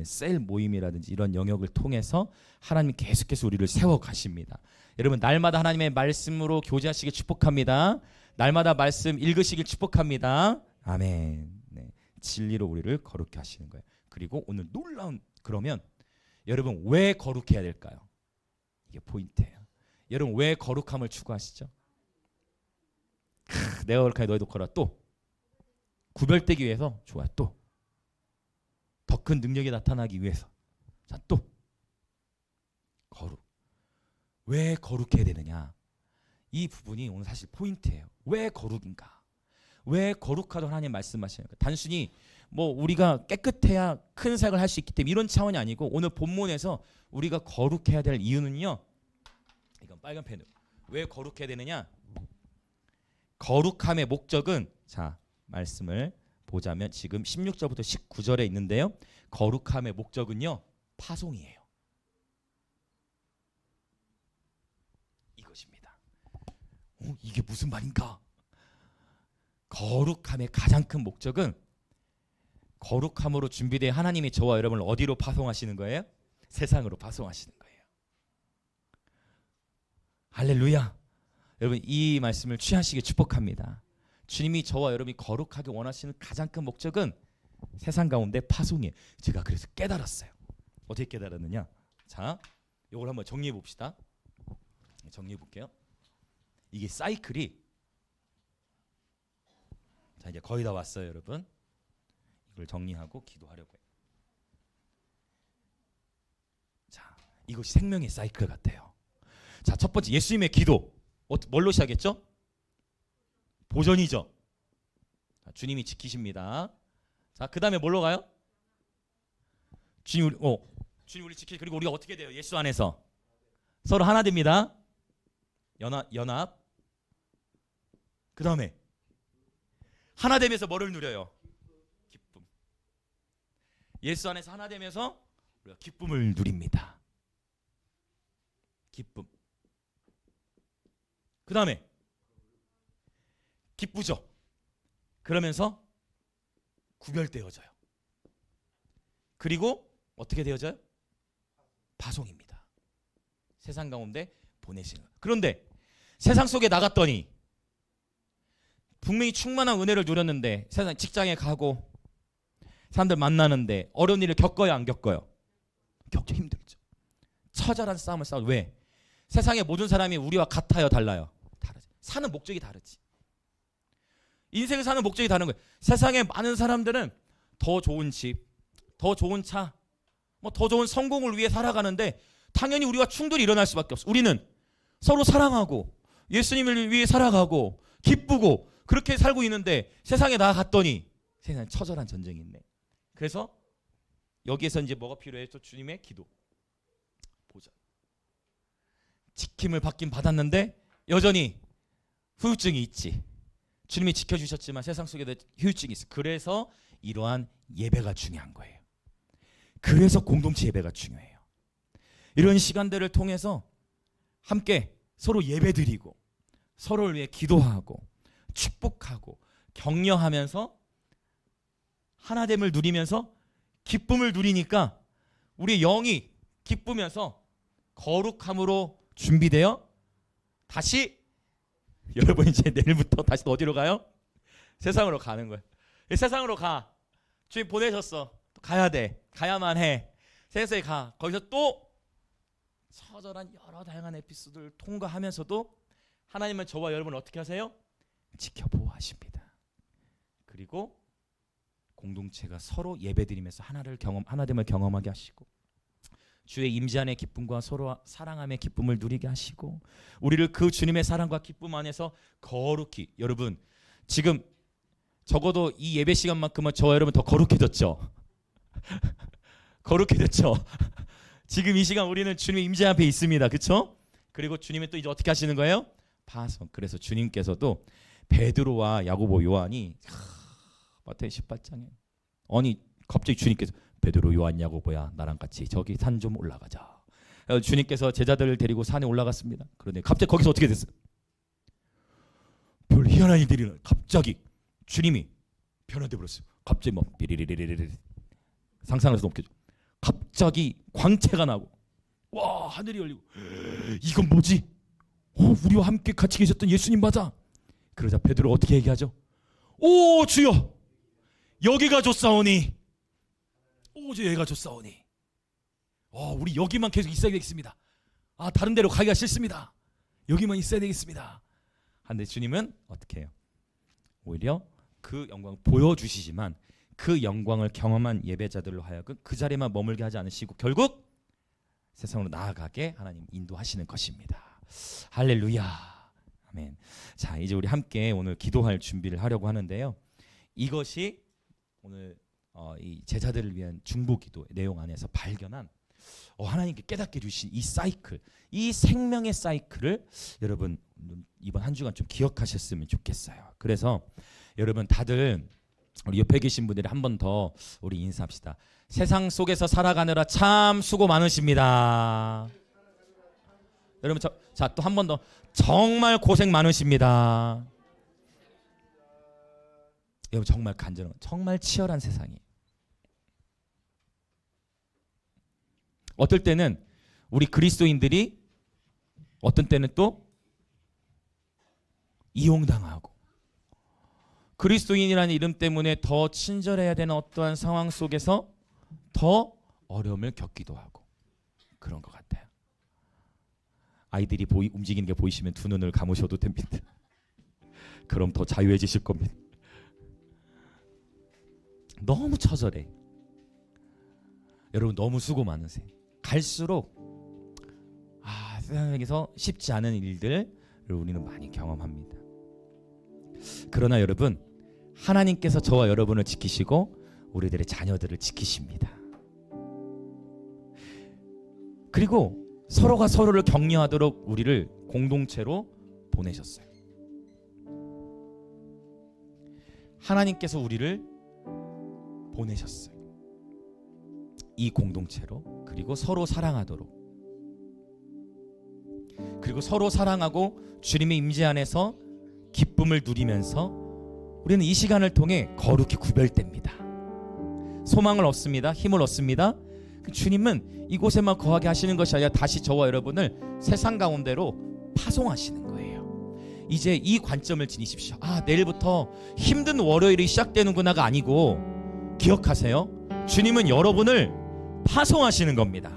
Speaker 1: 셀 모임이라든지 이런 영역을 통해서 하나님 계속해서 우리를 세워가십니다. 여러분 날마다 하나님의 말씀으로 교제하시길 축복합니다. 날마다 말씀 읽으시길 축복합니다. 아멘. 네, 진리로 우리를 거룩히 하시는 거예요. 그리고 오늘 놀라운 그러면 여러분 왜 거룩해야 될까요? 이게 포인트예요. 여러분 왜 거룩함을 추구하시죠? 내가 거룩하니 너희도 거룩하라. 또 구별되기 위해서 좋아요. 또 더 큰 능력이 나타나기 위해서. 자, 또 거룩. 왜 거룩해야 되느냐? 이 부분이 오늘 사실 포인트예요. 왜 거룩인가? 왜 거룩하다고 하나님 말씀하시는가? 단순히 뭐 우리가 깨끗해야 큰 사역을 할 수 있기 때문에 이런 차원이 아니고 오늘 본문에서 우리가 거룩해야 될 이유는요. 이건 빨간 펜으로. 왜 거룩해야 되느냐? 거룩함의 목적은 자, 말씀을 보자면 지금 16절부터 19절에 있는데요. 거룩함의 목적은요. 파송이에요. 이것입니다. 이게 무슨 말인가? 거룩함의 가장 큰 목적은 거룩함으로 준비된 하나님이 저와 여러분을 어디로 파송하시는 거예요? 세상으로 파송하시는 거예요. 할렐루야. 여러분 이 말씀을 취하시길 축복합니다. 주님이 저와 여러분이 거룩하게 원하시는 가장 큰 목적은 세상 가운데 파송이에요. 제가 그래서 깨달았어요. 어떻게 깨달았느냐? 자, 이걸 한번 정리해 봅시다. 정리해 볼게요. 이게 사이클이 자 이제 거의 다 왔어요, 여러분. 이걸 정리하고 기도하려고 해요. 자, 이것이 생명의 사이클 같아요. 자, 첫 번째 예수님의 기도. 뭘로 시작했죠? 보전이죠. 자, 주님이 지키십니다. 자, 그 다음에 뭘로 가요? 주님 우리 지키. 그리고 우리가 어떻게 돼요? 예수 안에서 서로 하나 됩니다. 연합. 그 다음에 하나 되면서 뭐를 누려요? 기쁨. 예수 안에서 하나 되면서 우리가 기쁨을 누립니다. 기쁨. 그 다음에 기쁘죠. 그러면서 구별되어져요. 그리고 어떻게 되어져요? 파송입니다. 세상 가운데 보내시는 거예요. 그런데 세상 속에 나갔더니 분명히 충만한 은혜를 누렸는데 세상 직장에 가고 사람들 만나는데 어려운 일을 겪어요, 안 겪어요? 겪죠. 힘들죠. 처절한 싸움을 싸워. 왜? 세상의 모든 사람이 우리와 같아요, 달라요? 다르지. 사는 목적이 다르지. 인생을 사는 목적이 다른 거예요. 세상에 많은 사람들은 더 좋은 집, 더 좋은 차, 더 좋은 성공을 위해 살아가는데 당연히 우리와 충돌이 일어날 수밖에 없어. 우리는 서로 사랑하고 예수님을 위해 살아가고 기쁘고 그렇게 살고 있는데 세상에 나아갔더니 세상에 처절한 전쟁이 있네. 그래서 여기에서 이제 뭐가 필요해요? 또 주님의 기도. 보자. 지킴을 받긴 받았는데 여전히 후유증이 있지. 주님이 지켜주셨지만 세상 속에도 후유증이 있어. 그래서 이러한 예배가 중요한 거예요. 그래서 공동체 예배가 중요해요. 이런 시간들을 통해서 함께 서로 예배드리고 서로를 위해 기도하고 축복하고 격려하면서 하나됨을 누리면서 기쁨을 누리니까 우리 영이 기쁘면서 거룩함으로 준비되어 다시 여러분 이제 내일부터 다시 어디로 가요? 세상으로 가는 거예요. 세상으로 가. 주님 보내셨어. 가야 돼. 가야만 해. 세상에 가. 거기서 또 처절한 여러 다양한 에피소드를 통과하면서도 하나님은 저와 여러분을 어떻게 하세요? 지켜보호하십니다. 그리고 공동체가 서로 예배드리면서 하나됨을 경험하게 하시고 주의 임재 안의 기쁨과 서로 사랑함의 기쁨을 누리게 하시고 우리를 그 주님의 사랑과 기쁨 안에서 거룩히 여러분 지금 적어도 이 예배 시간만큼은 저와 여러분 더 거룩해졌죠. 거룩해졌죠. 지금 이 시간 우리는 주님의 임재 앞에 있습니다. 그렇죠? 그리고 주님은 또 이제 어떻게 하시는 거예요? 파송. 그래서 주님께서도 베드로와 야고보 요한이 마태복음 18장에 아니 갑자기 주님께서 베드로 요한 야고보야 나랑 같이 저기 산 좀 올라가자. 주님께서 제자들을 데리고 산에 올라갔습니다. 그런데 갑자기 거기서 어떻게 됐어요? 별 희한한 일들이 갑자기 주님이 변화돼 버렸어요. 갑자기 뭐 삐리리리리리 상상해서 넘겨줘. 갑자기 광채가 나고 와 하늘이 열리고 이건 뭐지? 우리와 함께 같이 계셨던 예수님 맞아. 그러자 베드로 어떻게 얘기하죠? 오 주여 여기가 좋사오니 오 주여 여기가 좋사오니 우리 여기만 계속 있어야 되겠습니다. 다른 데로 가기가 싫습니다. 여기만 있어야 되겠습니다. 한데 주님은 어떻게 해요? 오히려 그 영광을 보여주시지만 그 영광을 경험한 예배자들로 하여금 그 자리에만 머물게 하지 않으시고 결국 세상으로 나아가게 하나님 인도하시는 것입니다. 할렐루야. 아멘. 자, 이제 우리 함께 오늘 기도할 준비를 하려고 하는데요. 이것이 오늘 이 제자들을 위한 중보기도의 내용 안에서 발견한 하나님께 깨닫게 주신 이 사이클, 이 생명의 사이클을 여러분 이번 한 주간 좀 기억하셨으면 좋겠어요. 그래서 여러분 다들 우리 옆에 계신 분들이 한 번 더 우리 인사합시다. 세상 속에서 살아가느라 참 수고 많으십니다. 여러분 자 또 한 번 더 정말 고생 많으십니다. 여러분 정말 간절한 정말 치열한 세상이에요. 어떨 때는 우리 그리스도인들이 어떤 때는 또 이용당하고 그리스도인이라는 이름 때문에 더 친절해야 되는 어떠한 상황 속에서 더 어려움을 겪기도 하고 그런 것 같아요. 아이들이 움직이는 게 보이시면 두 눈을 감으셔도 됩니다. 그럼 더 자유해지실 겁니다. 너무 처절해. 여러분 너무 수고 많으세요. 갈수록 세상에서 쉽지 않은 일들을 우리는 많이 경험합니다. 그러나 여러분 하나님께서 저와 여러분을 지키시고 우리들의 자녀들을 지키십니다. 그리고 서로가 서로를 격려하도록 우리를 공동체로 보내셨어요. 하나님께서 우리를 보내셨어요. 이 공동체로, 그리고 서로 사랑하도록, 그리고 서로 사랑하고 주님의 임재 안에서 기쁨을 누리면서 우리는 이 시간을 통해 거룩히 구별됩니다. 소망을 얻습니다. 힘을 얻습니다. 주님은 이곳에만 거하게 하시는 것이 아니라 다시 저와 여러분을 세상 가운데로 파송하시는 거예요. 이제 이 관점을 지니십시오. 내일부터 힘든 월요일이 시작되는구나가 아니고, 기억하세요. 주님은 여러분을 파송하시는 겁니다.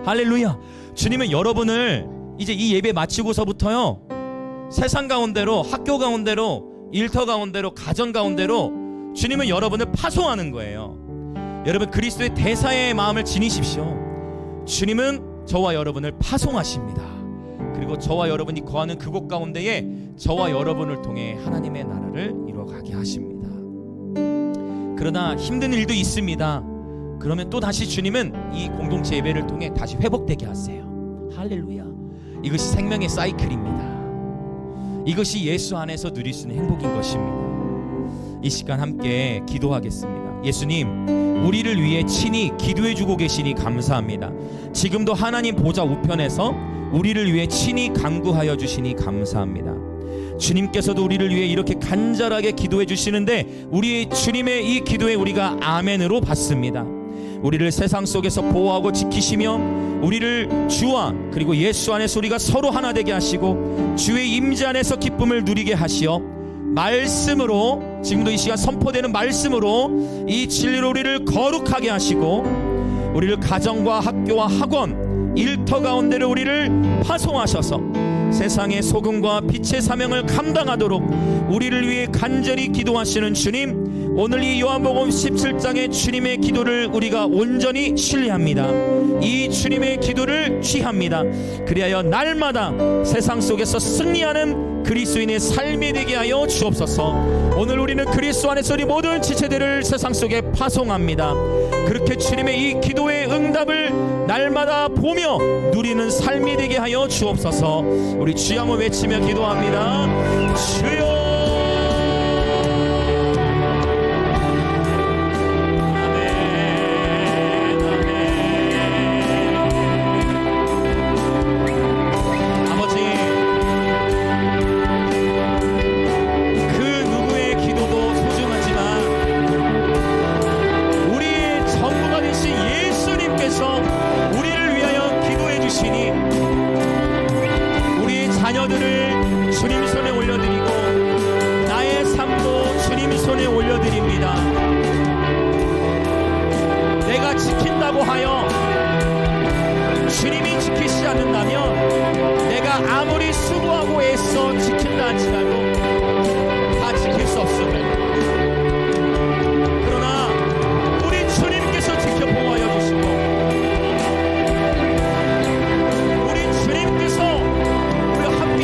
Speaker 1: 할렐루야. 주님은 여러분을 이제 이 예배 마치고서부터요, 세상 가운데로, 학교 가운데로, 일터 가운데로, 가정 가운데로 주님은 여러분을 파송하는 거예요. 여러분, 그리스도의 대사의 마음을 지니십시오. 주님은 저와 여러분을 파송하십니다. 그리고 저와 여러분이 거하는 그곳 가운데에 저와 여러분을 통해 하나님의 나라를 이루어가게 하십니다. 그러나 힘든 일도 있습니다. 그러면 또 다시 주님은 이 공동체 예배를 통해 다시 회복되게 하세요. 할렐루야. 이것이 생명의 사이클입니다. 이것이 예수 안에서 누릴 수 있는 행복인 것입니다. 이 시간 함께 기도하겠습니다. 예수님, 우리를 위해 친히 기도해주고 계시니 감사합니다. 지금도 하나님 보좌 우편에서 우리를 위해 친히 간구하여 주시니 감사합니다. 주님께서도 우리를 위해 이렇게 간절하게 기도해 주시는데, 우리 주님의 이 기도에 우리가 아멘으로 받습니다. 우리를 세상 속에서 보호하고 지키시며 우리를 주와 그리고 예수 안에서 우리가 서로 하나 되게 하시고 주의 임재 안에서 기쁨을 누리게 하시어 말씀으로, 지금도 이 시간 선포되는 말씀으로 이 진리로 우리를 거룩하게 하시고, 우리를 가정과 학교와 학원, 일터 가운데를 우리를 파송하셔서 세상의 소금과 빛의 사명을 감당하도록 우리를 위해 간절히 기도하시는 주님, 오늘 이 요한복음 17장의 주님의 기도를 우리가 온전히 신뢰합니다. 이 주님의 기도를 취합니다. 그리하여 날마다 세상 속에서 승리하는 그리스도인의 삶이 되게 하여 주옵소서. 오늘 우리는 그리스도 안에서 우리 모든 지체들을 세상 속에 파송합니다. 그렇게 주님의 이 기도의 응답을 날마다 보며 누리는 삶이 되게 하여 주옵소서. 우리 주여 한번 외치며 기도합니다. 주여. 자녀들을 주님 손에 올려드리고 나의 삶도 주님 손에 올려드립니다. 내가 지킨다고 하여 주님이 지키시지 않는다면 내가 아무리 수고하고 애써 지킨다 할지라도 다 지킬 수 없습니다. 그러나 우리 주님께서 지켜 보호하여 주시고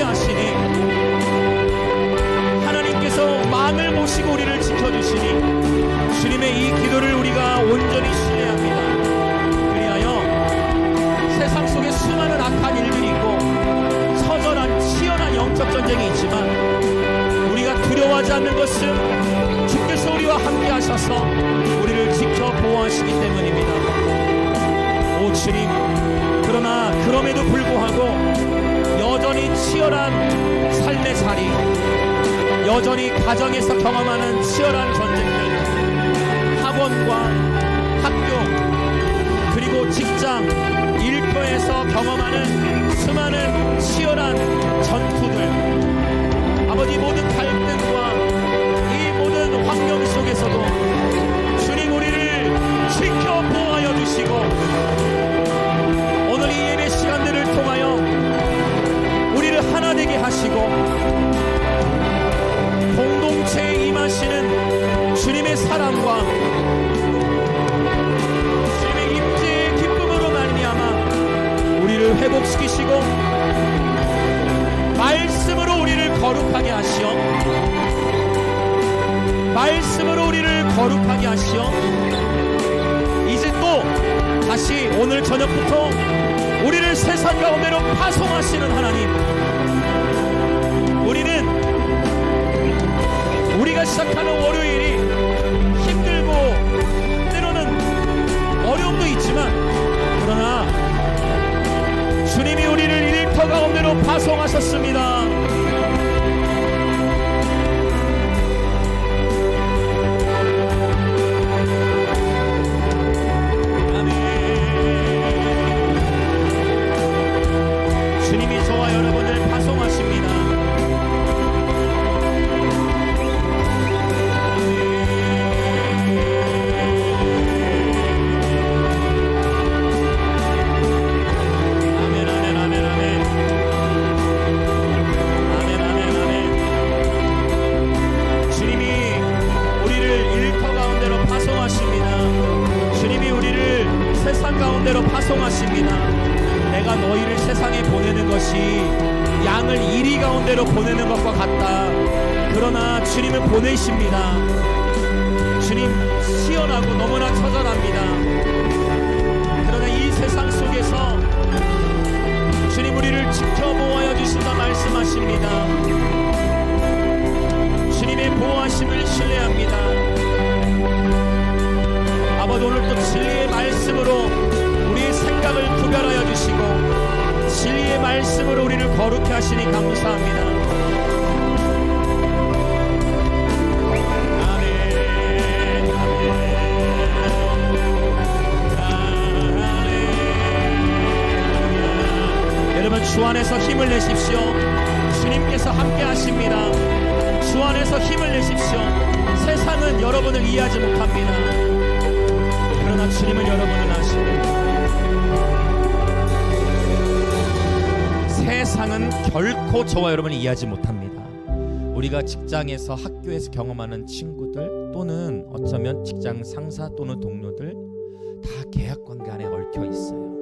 Speaker 1: 하시니 하나님께서 마음을 모시고 우리를 지켜주시니 주님의 이 기도를 우리가 온전히 신뢰합니다. 그리하여 세상 속에 수많은 악한 일들이 있고 처절한 치열한 영적 전쟁이 있지만 우리가 두려워하지 않는 것은 주께서 우리와 함께 하셔서 우리를 지켜 보호하시기 때문입니다. 오 주님, 그러나 그럼에도 불구하고 여전히 치열한 삶의 자리, 여전히 가정에서 경험하는 치열한 전쟁들, 학원과 학교 그리고 직장, 일터에서 경험하는 수많은 치열한 전투들, 아버지 모든 갈등과 이 모든 환경 속에서도 주님 우리를 지켜 보호하여 주시고 오늘 이 예배 시간들을 통하여 우리를 하나 되게 하시고 공동체에 임하시는 주님의 사랑과 주님의 임재의 기쁨으로 말미암아 우리를 회복시키시고 말씀으로 우리를 거룩하게 하시어 말씀으로 우리를 거룩하게 하시어 이제 또 다시 오늘 저녁부터 우리를 세상 가운데로 파송하시는 하나님, 우리가 시작하는 월요일이 힘들고 때로는 어려움도 있지만 파송하셨습니다. 주님이 저와 여러분을 파송하십니다. 아멘, 아멘, 아멘, 아멘. 아멘, 아멘, 아멘. 주님이 우리를 일터 가운데로 파송하십니다. 주님이 우리를 세상 가운데로 파송하십니다. 내가 너희를 세상에 보내는 것이 양을 이리 가운데로 보내는 것과 같다. 그러나 주님은 보내십니다. 주님 시원하고 너무나 처절합니다. 그러나 이 세상 속에서 주님 우리를 지켜보아여 주신다 말씀하십니다. 주님의 보호하심을 신뢰합니다. 아버지, 오늘 또 진리의 말씀으로 우리의 생각을 구별하여 주시고 진리의 말씀으로 우리를 거룩해 하시니 감사합니다. 아멘, 아멘, 아멘. 여러분, 주 안에서 힘을 내십시오. 주님께서 함께 하십니다. 주 안에서 힘을 내십시오. 세상은 여러분을 이해하지 못합니다. 그러나 주님은 여러분을 아십니다. 세상은 결코 저와 여러분을 이해하지 못합니다. 우리가 직장에서 학교에서 경험하는 친구들 또는 어쩌면 직장 상사 또는 동료들 다 계약관계 안에 얽혀 있어요.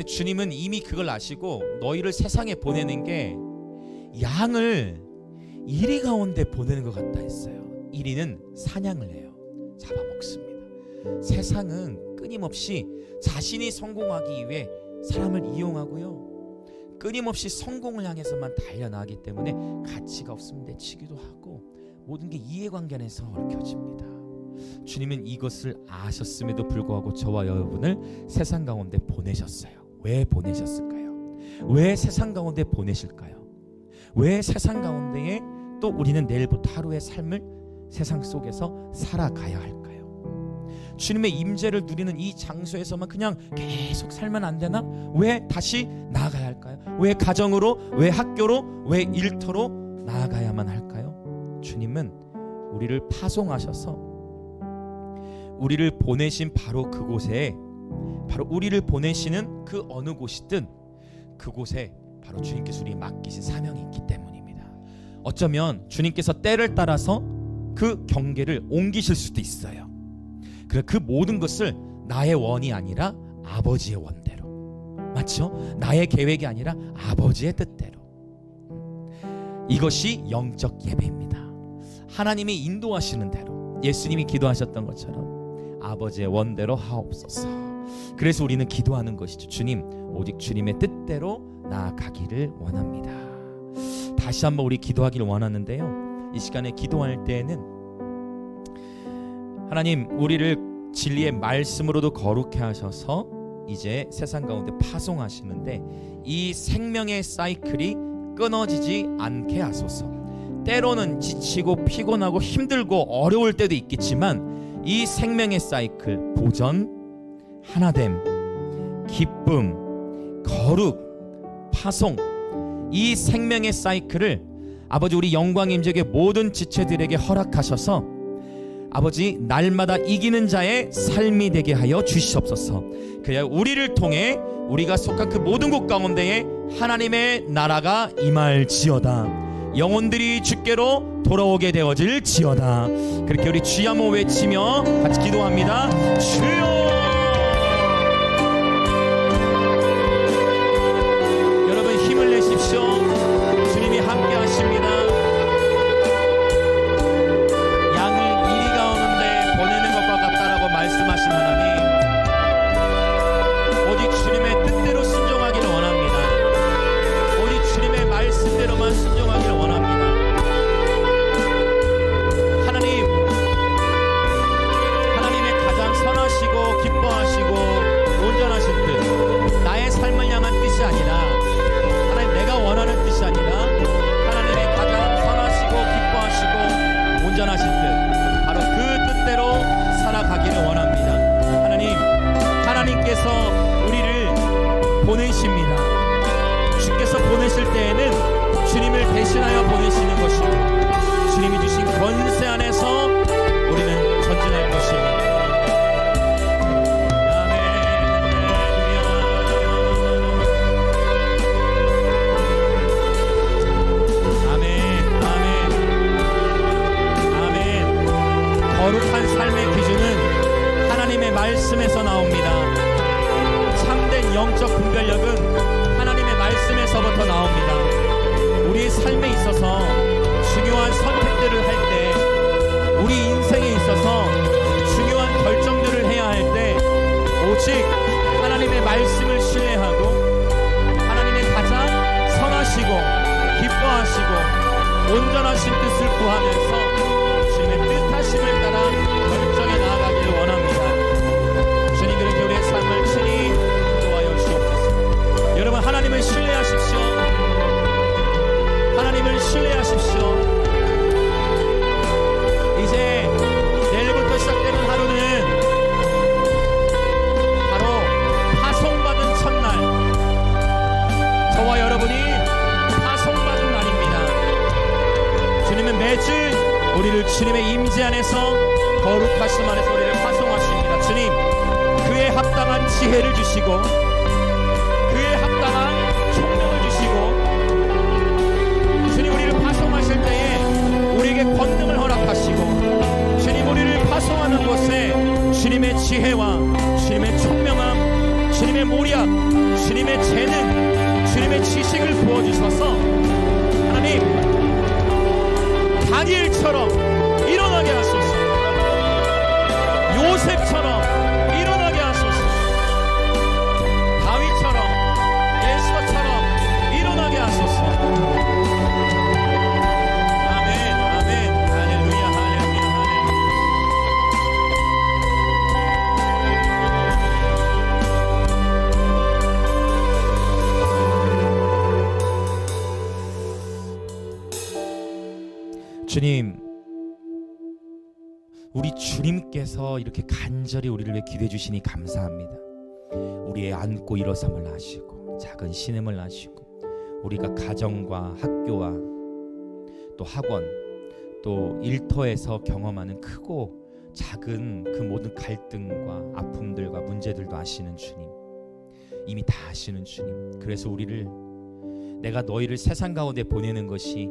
Speaker 1: 주님은 이미 그걸 아시고 너희를 세상에 보내는 게 양을 이리 가운데 보내는 것 같다 했어요. 이리는 사냥을 해요. 잡아먹습니다. 세상은 끊임없이 자신이 성공하기 위해 사람을 이용하고요, 끊임없이 성공을 향해서만 달려나가기 때문에 가치가 없으면 내치기도 하고 모든 게 이해관계 안에서 얽혀집니다. 주님은 이것을 아셨음에도 불구하고 저와 여러분을 세상 가운데 보내셨어요. 왜 보내셨을까요? 왜 세상 가운데 보내실까요? 왜 세상 가운데에 또 우리는 내일부터 하루의 삶을 세상 속에서 살아가야 할까요? 주님의 임재를 누리는 이 장소에서만 그냥 계속 살면 안 되나? 왜 다시 나아가야 할까요? 왜 가정으로, 왜 학교로, 왜 일터로 나아가야만 할까요? 주님은 우리를 파송하셔서 우리를 보내신 바로 그곳에, 바로 우리를 보내시는 그 어느 곳이든 그곳에 바로 주님께서 우리에게 맡기신 사명이 있기 때문입니다. 어쩌면 주님께서 때를 따라서 그 경계를 옮기실 수도 있어요. 그래, 그 모든 것을 나의 원이 아니라 아버지의 원대로, 맞죠? 나의 계획이 아니라 아버지의 뜻대로. 이것이 영적 예배입니다. 하나님이 인도하시는 대로, 예수님이 기도하셨던 것처럼 아버지의 원대로 하옵소서. 그래서 우리는 기도하는 것이죠. 주님, 오직 주님의 뜻대로 나아가기를 원합니다. 다시 한번 우리 기도하기를 원하는데요, 이 시간에 기도할 때에는 하나님, 우리를 진리의 말씀으로도 거룩해 하셔서 이제 세상 가운데 파송하시는데 이 생명의 사이클이 끊어지지 않게 하소서. 때로는 지치고 피곤하고 힘들고 어려울 때도 있겠지만 이 생명의 사이클, 보전, 하나됨, 기쁨, 거룩, 파송, 이 생명의 사이클을 아버지 우리 영광 임재의 모든 지체들에게 허락하셔서 아버지 날마다 이기는 자의 삶이 되게 하여 주시옵소서. 그래야 우리를 통해 우리가 속한 그 모든 곳 가운데에 하나님의 나라가 임할지어다. 영혼들이 주께로 돌아오게 되어질지어다. 그렇게 우리 주여 한번 외치며 같이 기도합니다. 주여. 여러분 힘을 내십시오. 주님이 함께 하십니다. 말씀하신 하나님, 오직 주님의 뜻대로 순종하기를 원합니다. 오직 주님의 말씀대로만 순종하기를 원합니다. 하나님의 가장 선하시고 기뻐하시고 온전하신 뜻, 바로 그 뜻대로 살아가기를 원합니다. 하나님께서 우리를 보내십니다. 주께서 보내실 때에는 주님을 대신하여 보내시는 것이고, 주님이 주신 권세 안에서 우리는 전진할 것입니다. 거룩한 삶의 기준은 하나님의 말씀에서 나옵니다. 참된 영적 분별력은 하나님의 말씀에서부터 나옵니다. 우리의 삶에 있어서 중요한 선택들을 할 때, 우리 인생에 있어서 중요한 결정들을 해야 할 때, 오직 하나님의 말씀을 신뢰하고 하나님의 가장 선하시고 기뻐하시고 온전하신 뜻을 구하면서 주님의 뜻하심을 따라 결정에 나아가기를 원합니다. 주님, 그렇게 우리의 삶을 친히 인도하여 주옵소서. 여러분, 하나님을 신뢰하십시오. 하나님을 신뢰하십시오. 이제 내일부터 시작되는 하루는 바로 파송받은 첫날, 저와 여러분이 파송받은 날입니다. 주님은 매주 우리를 주님의 임재 안에서, 거룩하심 안에서 우리를 파송하십니다. 주님, 그에 합당한 지혜를 주시고 그에 합당한 총명을 주시고, 주님 우리를 파송하실 때에 우리에게 권능을 허락하시고, 주님 우리를 파송하는 곳에 주님의 지혜와 주님의 총명함, 주님의 모략, 주님의 재능, 주님의 지식을 부어주셔서 하나님, 다니엘처럼 일어나게 하소서. 요셉처럼 일어나게 하소서. 다윗처럼, 에스더처럼 일어나게 하소서. 아멘, 아멘, 할렐루야, 할렐루야, 할렐루야. 주님, 우리 주님께서 이렇게 간절히 우리를 위해 기도해 주시니 감사합니다. 우리의 앉고 일어섬을 아시고 작은 신음을 아시고, 우리가 가정과 학교와 또 학원 또 일터에서 경험하는 크고 작은 그 모든 갈등과 아픔들과 문제들도 아시는 주님, 이미 다 아시는 주님, 그래서 우리를, 내가 너희를 세상 가운데 보내는 것이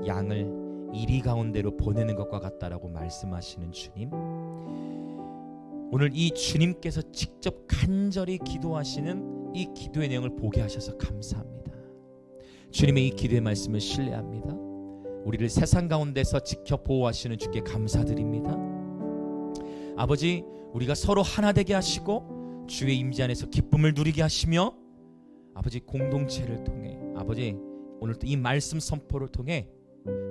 Speaker 1: 양을 이리 가운데로 보내는 것과 같다라고 말씀하시는 주님, 오늘 이 주님께서 직접 간절히 기도하시는 이 기도의 내용을 보게 하셔서 감사합니다. 주님의 이 기도의 말씀을 신뢰합니다. 우리를 세상 가운데서 지켜 보호하시는 주께 감사드립니다. 아버지, 우리가 서로 하나 되게 하시고 주의 임재 안에서 기쁨을 누리게 하시며, 아버지 공동체를 통해, 아버지 오늘 또 이 말씀 선포를 통해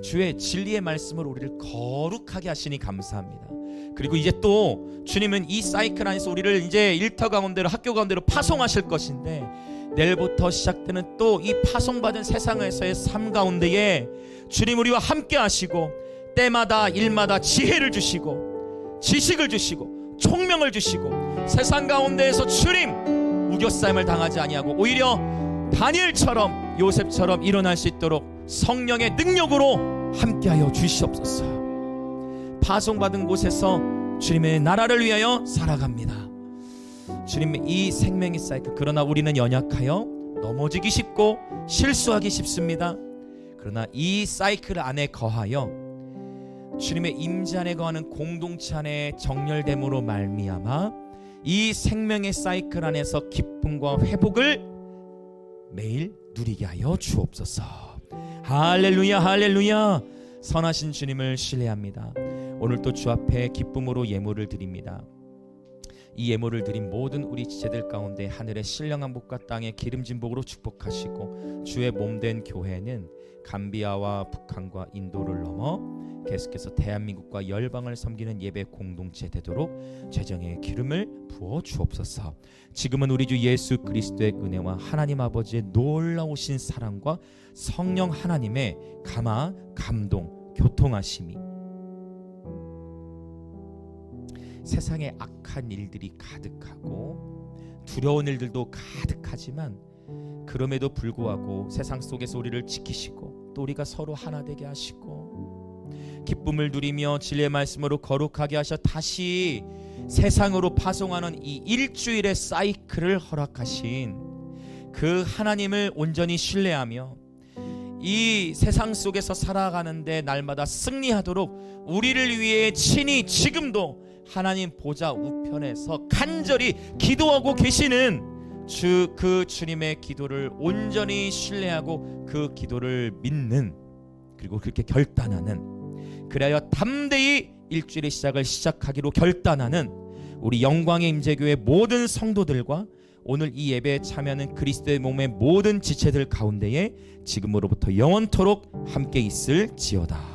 Speaker 1: 주의 진리의 말씀으로 우리를 거룩하게 하시니 감사합니다. 그리고 이제 또 주님은 이 사이클 안에서 우리를 이제 일터 가운데로, 학교 가운데로 파송하실 것인데, 내일부터 시작되는 또 이 파송받은 세상에서의 삶 가운데에 주님 우리와 함께 하시고, 때마다 일마다 지혜를 주시고 지식을 주시고 총명을 주시고, 세상 가운데에서 주님 우겨싸임을 당하지 아니하고 오히려 다니엘처럼 요셉처럼 일어날 수 있도록 성령의 능력으로 함께하여 주시옵소서. 파송받은 곳에서 주님의 나라를 위하여 살아갑니다. 주님의 이 생명의 사이클, 그러나 우리는 연약하여 넘어지기 쉽고 실수하기 쉽습니다. 그러나 이 사이클 안에 거하여 주님의 임재 안에 거하는 공동체 안에 정렬됨으로 말미암아 이 생명의 사이클 안에서 기쁨과 회복을 매일 누리게 하여 주옵소서. 할렐루야, 할렐루야. 선하신 주님을 신뢰합니다. 오늘 또 주 앞에 기쁨으로 예물을 드립니다. 이 예물을 드린 모든 우리 지체들 가운데 하늘의 신령한 복과 땅의 기름진 복으로 축복하시고, 주의 몸된 교회는 감비아와 북한과 인도를 넘어 계속해서 대한민국과 열방을 섬기는 예배 공동체 되도록 재정의 기름을 부어 주옵소서. 지금은 우리 주 예수 그리스도의 은혜와 하나님 아버지의 놀라우신 사랑과 성령 하나님의 감화, 감동, 교통하심이 세상에 악한 일들이 가득하고 두려운 일들도 가득하지만 그럼에도 불구하고 세상 속에서 우리를 지키시고 또 우리가 서로 하나 되게 하시고 기쁨을 누리며 진리의 말씀으로 거룩하게 하셔 다시 세상으로 파송하는 이 일주일의 사이클을 허락하신 그 하나님을 온전히 신뢰하며 이 세상 속에서 살아가는데 날마다 승리하도록 우리를 위해 친히 지금도 하나님 보좌 우편에서 간절히 기도하고 계시는 그 주님의 기도를 온전히 신뢰하고 그 기도를 믿는, 그리고 그렇게 결단하는, 그래야 담대히 일주일의 시작을 시작하기로 결단하는 우리 영광의 임재교회 모든 성도들과 오늘 이 예배에 참여하는 그리스도의 몸의 모든 지체들 가운데에 지금으로부터 영원토록 함께 있을지어다.